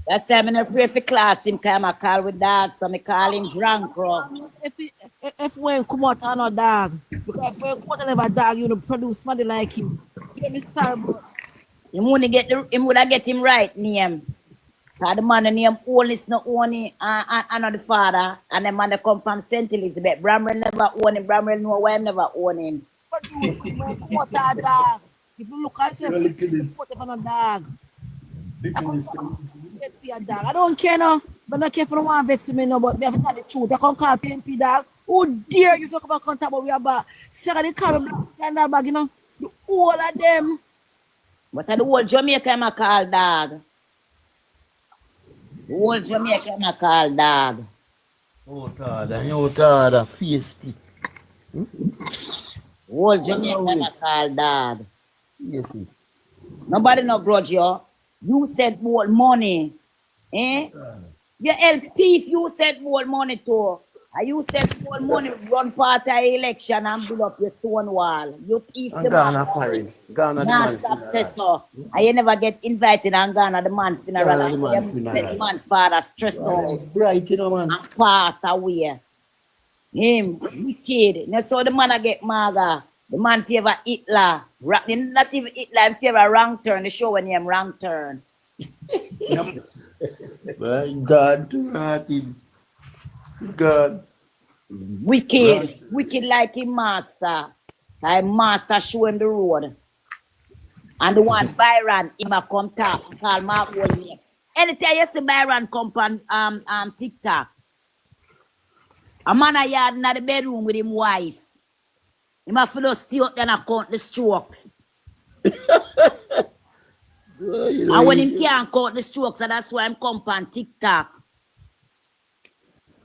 That's why I'm not afraid for class him because I call with dog, so I call him drunk, bro. If when come out on a dog, because if when come out on a dog, you know, produce somebody like him. Let me start, bro. Him would get him right name. Because the man name only is not only another father, and the man that come from St. Elizabeth. Bramwell never own him. Bramwell know why I never own him. Produce come out on a dog. If you look at him, put it on a dog. I don't care no, but not care for no one vex me no, but me have to tell the truth. I can't call PNP dog. Who dare you talk about contact but we about second the car scandal bag, you know? The whole of them. But the whole Jamaica I call dog. The whole Jamaica I call dog. Oh God, face it. Whole Jamaica I call dog. Yes, it. Nobody no grudge you. You said more money. Eh? You help thief, you said more money too. And you said more money run part of the election and build up your stone wall. You thief the Ghana foreign. Ghana the man funeral. And you never get invited and Ghana the man's funeral. And the man's father stress out. Right, you know, man. And pass away. Him, wicked. And so the man I get maga. The man favor Hitler. Not even Hitler, in favor wrong turn. The show when him wrong turn. My God, Martin. God. Wicked. Right. Wicked like him master. His master show him the road. And the one Byron, him a come talk and call Mark one name. Anytime you see Byron come on TikTok, a man a yard in the bedroom with him wife. He must feel stay up there and count the strokes. And when him can't count the strokes, so that's why I'm come on TikTok.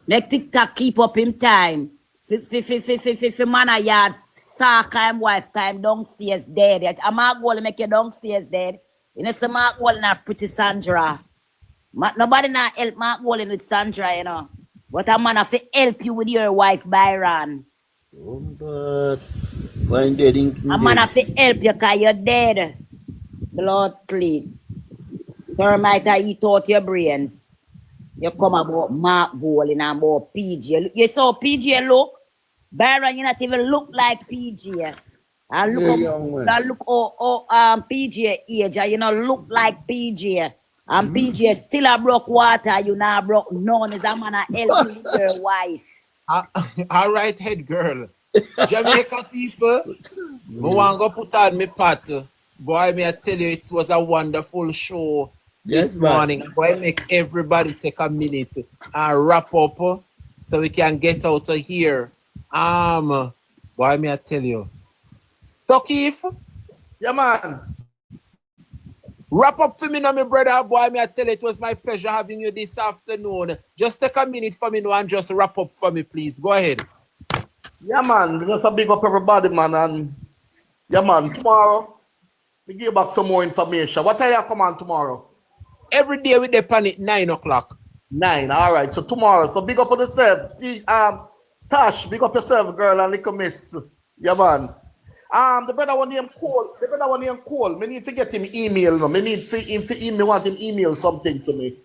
Make TikTok keep up him time. If man a yard sack him wife time downstairs dead. I'm not going to make you downstairs dead. You know, some Mark Wallen have pretty Sandra. Nobody not help Mark Wallen with Sandra, you know. But a man have to help you with your wife Byron. Oh, but when dead in a man have to help you because you're dead. Blood clean. Termite eat out your brains. You come about Mark Gold and about PG. You saw PG look? Byron, you not even look like PG. And look Yeah, young man. that look PJ age, and you know look like PJ. And PJ still a broke water, you know broke none is a man a help you with your wife. All right, head girl. Jamaica people, I want to put on my pot. Boy, may I tell you, it was a wonderful show this Yes, man. morning. Boy, make everybody take a minute and wrap up so we can get out of here. Boy, may I tell you. So, Keith, Yeah, man. wrap up for me now, my brother. Boy, may I tell you, it was my pleasure having you this afternoon. Just take a minute for me now and just wrap up for me, please. Go ahead. Yeah, man. Just a big up everybody, man. And yeah, man. Tomorrow, we give back some more information. What time you come on tomorrow? Every day we depend at 9 o'clock. 9. All right. So tomorrow. So big up on yourself. Tash, big up yourself, girl, and little miss. Yeah, man. The brother one name Cole. The brother one name Cole. Me need to get him email. No, me need him to email. Want him email something to me.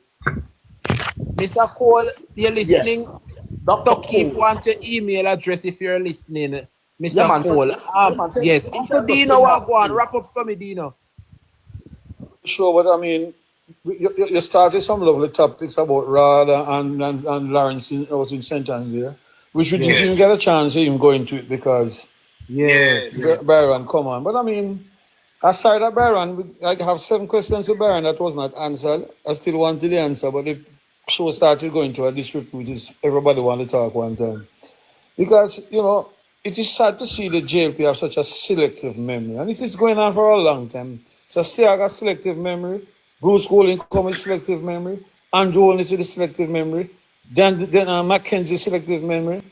Mr. Cole, you're listening? Yes. Dr. Keith Cole. want your email address if you're listening, Mr. Yeah, man. Cole. Yeah, man. Yes. Uncle Dino, go on. Wrap up for me, Dino. Sure, but I mean, you started some lovely topics about Rada and Lawrence out in St. Anne's there, which we didn't even get a chance to even go into it because Byron, come on. But I mean, aside of Byron, I have 7 questions to Byron that was not answered. I still wanted the answer, but the show started going to a district which is everybody want to talk one time. Because, you know, it is sad to see the JLP have such a selective memory. And it is going on for a long time. So Siaga selective memory, Bruce Golding come with selective memory, Andrew Holness with the selective memory, then Mackenzie selective memory.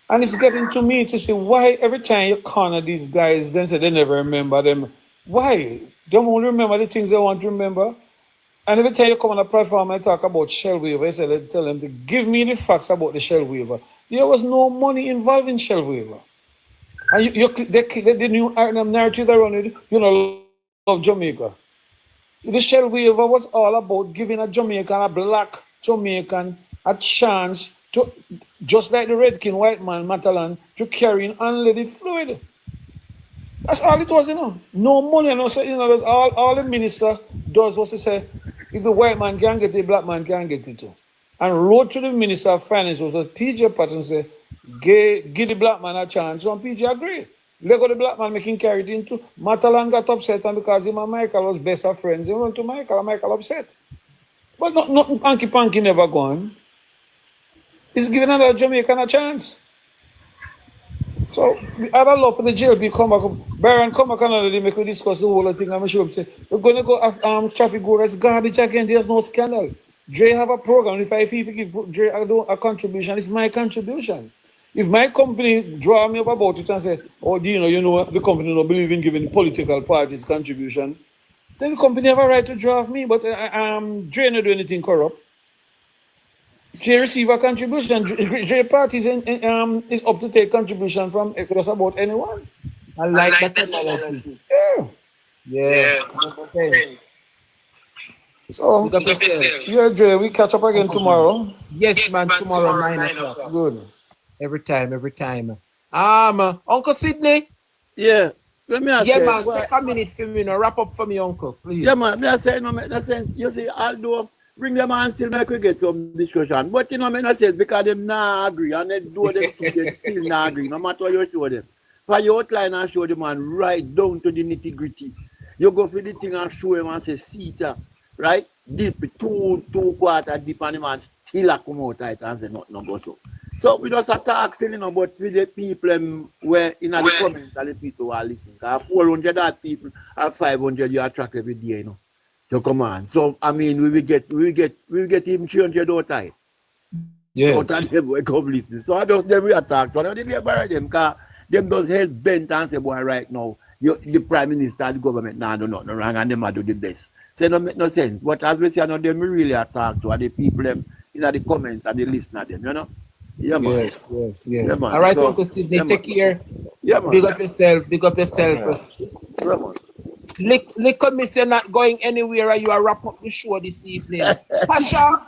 And it's getting to me to say, why every time you corner these guys, then say they never remember them. Why? They only remember the things they want to remember. And every time you come on a platform and talk about shell waiver, I say, they tell them to give me the facts about the shell waiver. There was no money involved in shell waiver. And the new narrative around it, you know, of Jamaica. The shell waiver was all about giving a Jamaican, a black Jamaican, a chance to, just like the Redkin white man, Matalan, to carry in unleaded fluid. That's all it was, you know. No money, you know, all the minister does was to say, if the white man can't get it, the black man can't get it too. And wrote to the Minister of Finance was a PJ Patton say, give the black man a chance. So PJ agreed. Let go the black man making carry it into. Matalan got upset and because him and Michael was best of friends, he went to Michael and Michael upset. But nothing Panky Panky never gone. He's giving another Jamaican a chance. So I don't love for the JLP come back. Baron come back another day, make we discuss the whole thing. I'm sure say we're gonna go traffic go that's garbage again. There's no scandal. Dre have a program. If I give Dre a contribution, it's my contribution. If my company draw me up about it and say, oh, you know, the company don't believe in giving political parties contribution, then the company have a right to draft me. But Dre not do anything corrupt. Dre receive a contribution. Dre parties is up to take contribution from just about anyone. I like that analysis. Yeah. Okay. So, yeah, Dre, we catch up again tomorrow. Yes, man, tomorrow 9 o'clock. Good. Every time. Uncle Sydney. Yeah. Let me ask man, take a minute for me now. Wrap up for me, Uncle, please. Yeah, man. Me I say, no, make no sense. You see, although bring them and still make we get some discussion. But you know, make no sense because them not agree and they do them see they still not agree, no matter what you show them. For you outline and show them man right down to the nitty-gritty. You go for the thing and show them and say, see it, right? Deep, two quarter deep and the man still a come out right and say nothing go so. So we just have to ask still, you know, but with the people where in the comments and the people who are listening. Because 400 odd people or 500 you attract every day, you know. So come on. So I mean we will get even 300 out of it. Yeah. Out of them we come listen. So I just them we attack. But I didn't bury them because them does head bent and say, boy, right now, the Prime Minister, the government now do nothing wrong and them are do the best. So it don't make no sense. But as we say, you know, them we really attack to are the people them in the comments and the listener them, you know. Yeah, man. Yes. Yeah, man. All right, So, Uncle Sidney, take care. Yeah, man. Big up yourself. Yeah, man. Lick miss you're not going anywhere and you are wrap up the show this evening. Tasha,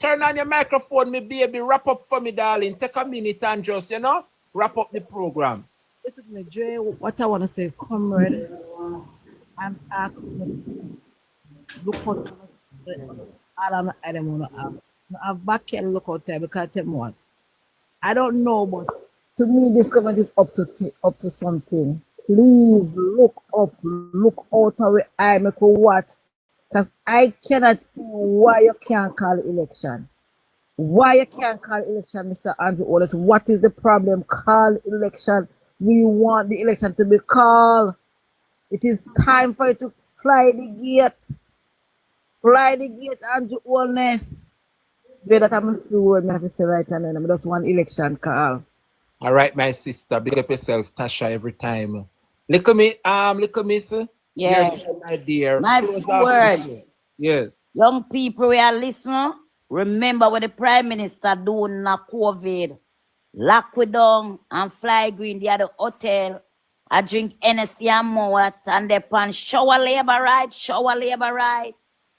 turn on your microphone, me baby. Wrap up for me, darling. Take a minute and just, you know, wrap up the program. This is me, Dre. What I want to say, comrade, I'm asking, look out all I don't want to have. I have back and look out there because I tell you what, I don't know, but to me, this government is up to something. Please look up, look out of your eye, make a watch, because I cannot see why you can't call election. Why you can't call election, Mr. Andrew Wallace? What is the problem? Call election. We want the election to be called. It is time for you to fly the gate. Fly the gate, Andrew Wallace. Way that I'm through, I have to say right now. I just want election call. All right, my sister, big up yourself, Tasha, every time. Look at me, sir. Yeah. You're my dear. My Close off the word. show. Yes. Young people we are listening. Remember what the Prime Minister doing na COVID. Lock we down and fly green. They at the hotel. I drink NSC and more and they pan shower labor right.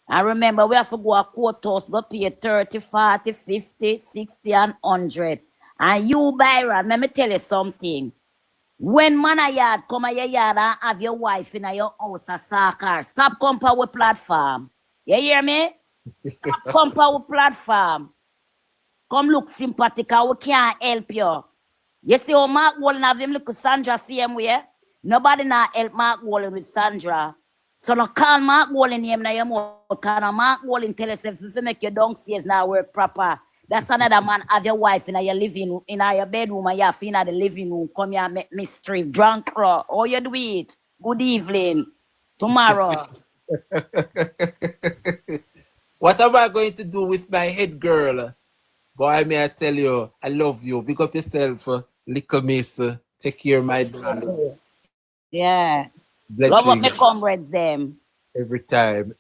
And remember, we have to go a courthouse, go pay 30, 40, 50, 60, and 100. And you, Byron, let me tell you something. When man a yard come a your yard and have your wife in your house a soccer, stop come for our platform. You hear me? Stop come for our platform. Come look sympathetic, we can't help you. You see how Mark Wallen have him look at Sandra same way? Nobody not help Mark Wallen with Sandra. So no call Mark Wallen name na your mouth. Because Mark Wallen tell us if you make your downstairs now work proper. That's another man have your wife in your living room, in your bedroom, and you have in the living room. Come here, make mischief, drunk raw. Oh, you do it. Good evening. Tomorrow. What am I going to do with my head girl? Boy, may I tell you, I love you. Big up yourself, little miss. Take care, my darling. Yeah. Blessings. Love up my comrades them. Every time.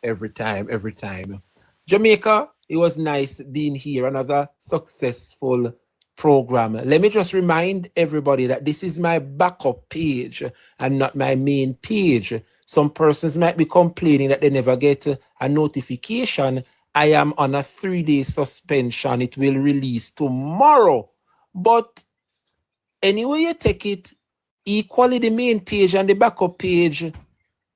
Jamaica, it was nice being here. Another successful program. Let me just remind everybody that this is my backup page and not my main page. Some persons might be complaining that they never get a notification. I am on a 3-day suspension. It will release tomorrow. But anyway you take it, equally the main page and the backup page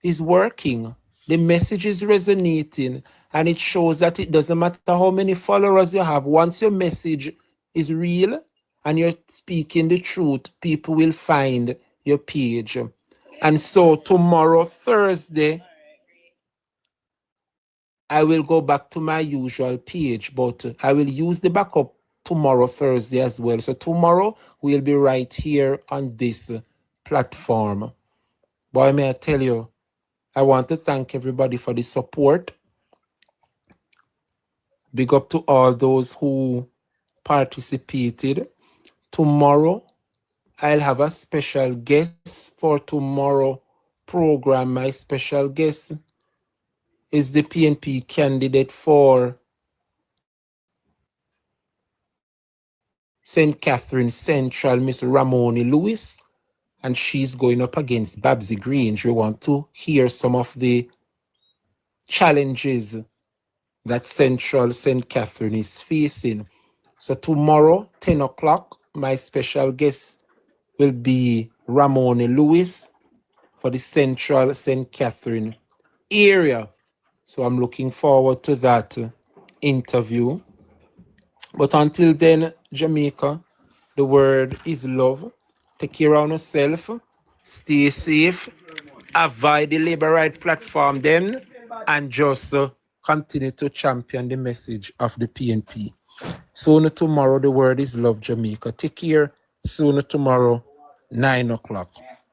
is working. The message is resonating, and it shows that it doesn't matter how many followers you have. Once your message is real and you're speaking the truth, people will find your page. And so tomorrow, Thursday, I will go back to my usual page, but I will use the backup tomorrow, Thursday as well. So tomorrow, we'll be right here on this platform. Boy, may I tell you, I want to thank everybody for the support. Big up to all those who participated. Tomorrow, I'll have a special guest for tomorrow program. My special guest is the PNP candidate for St. Catherine Central, Miss Ramoni Lewis, and she's going up against Babsy Grange. We want to hear some of the challenges that Central St. Catherine is facing. So tomorrow, 10 o'clock, my special guest will be Ramoni Lewis for the Central St. Catherine area. So I'm looking forward to that interview. But until then, Jamaica, the word is love. Take care of yourself. Stay safe. Avoid the labor right platform then. And just continue to champion the message of the PNP. Sooner tomorrow, the word is love, Jamaica. Take care. Sooner tomorrow, 9 o'clock.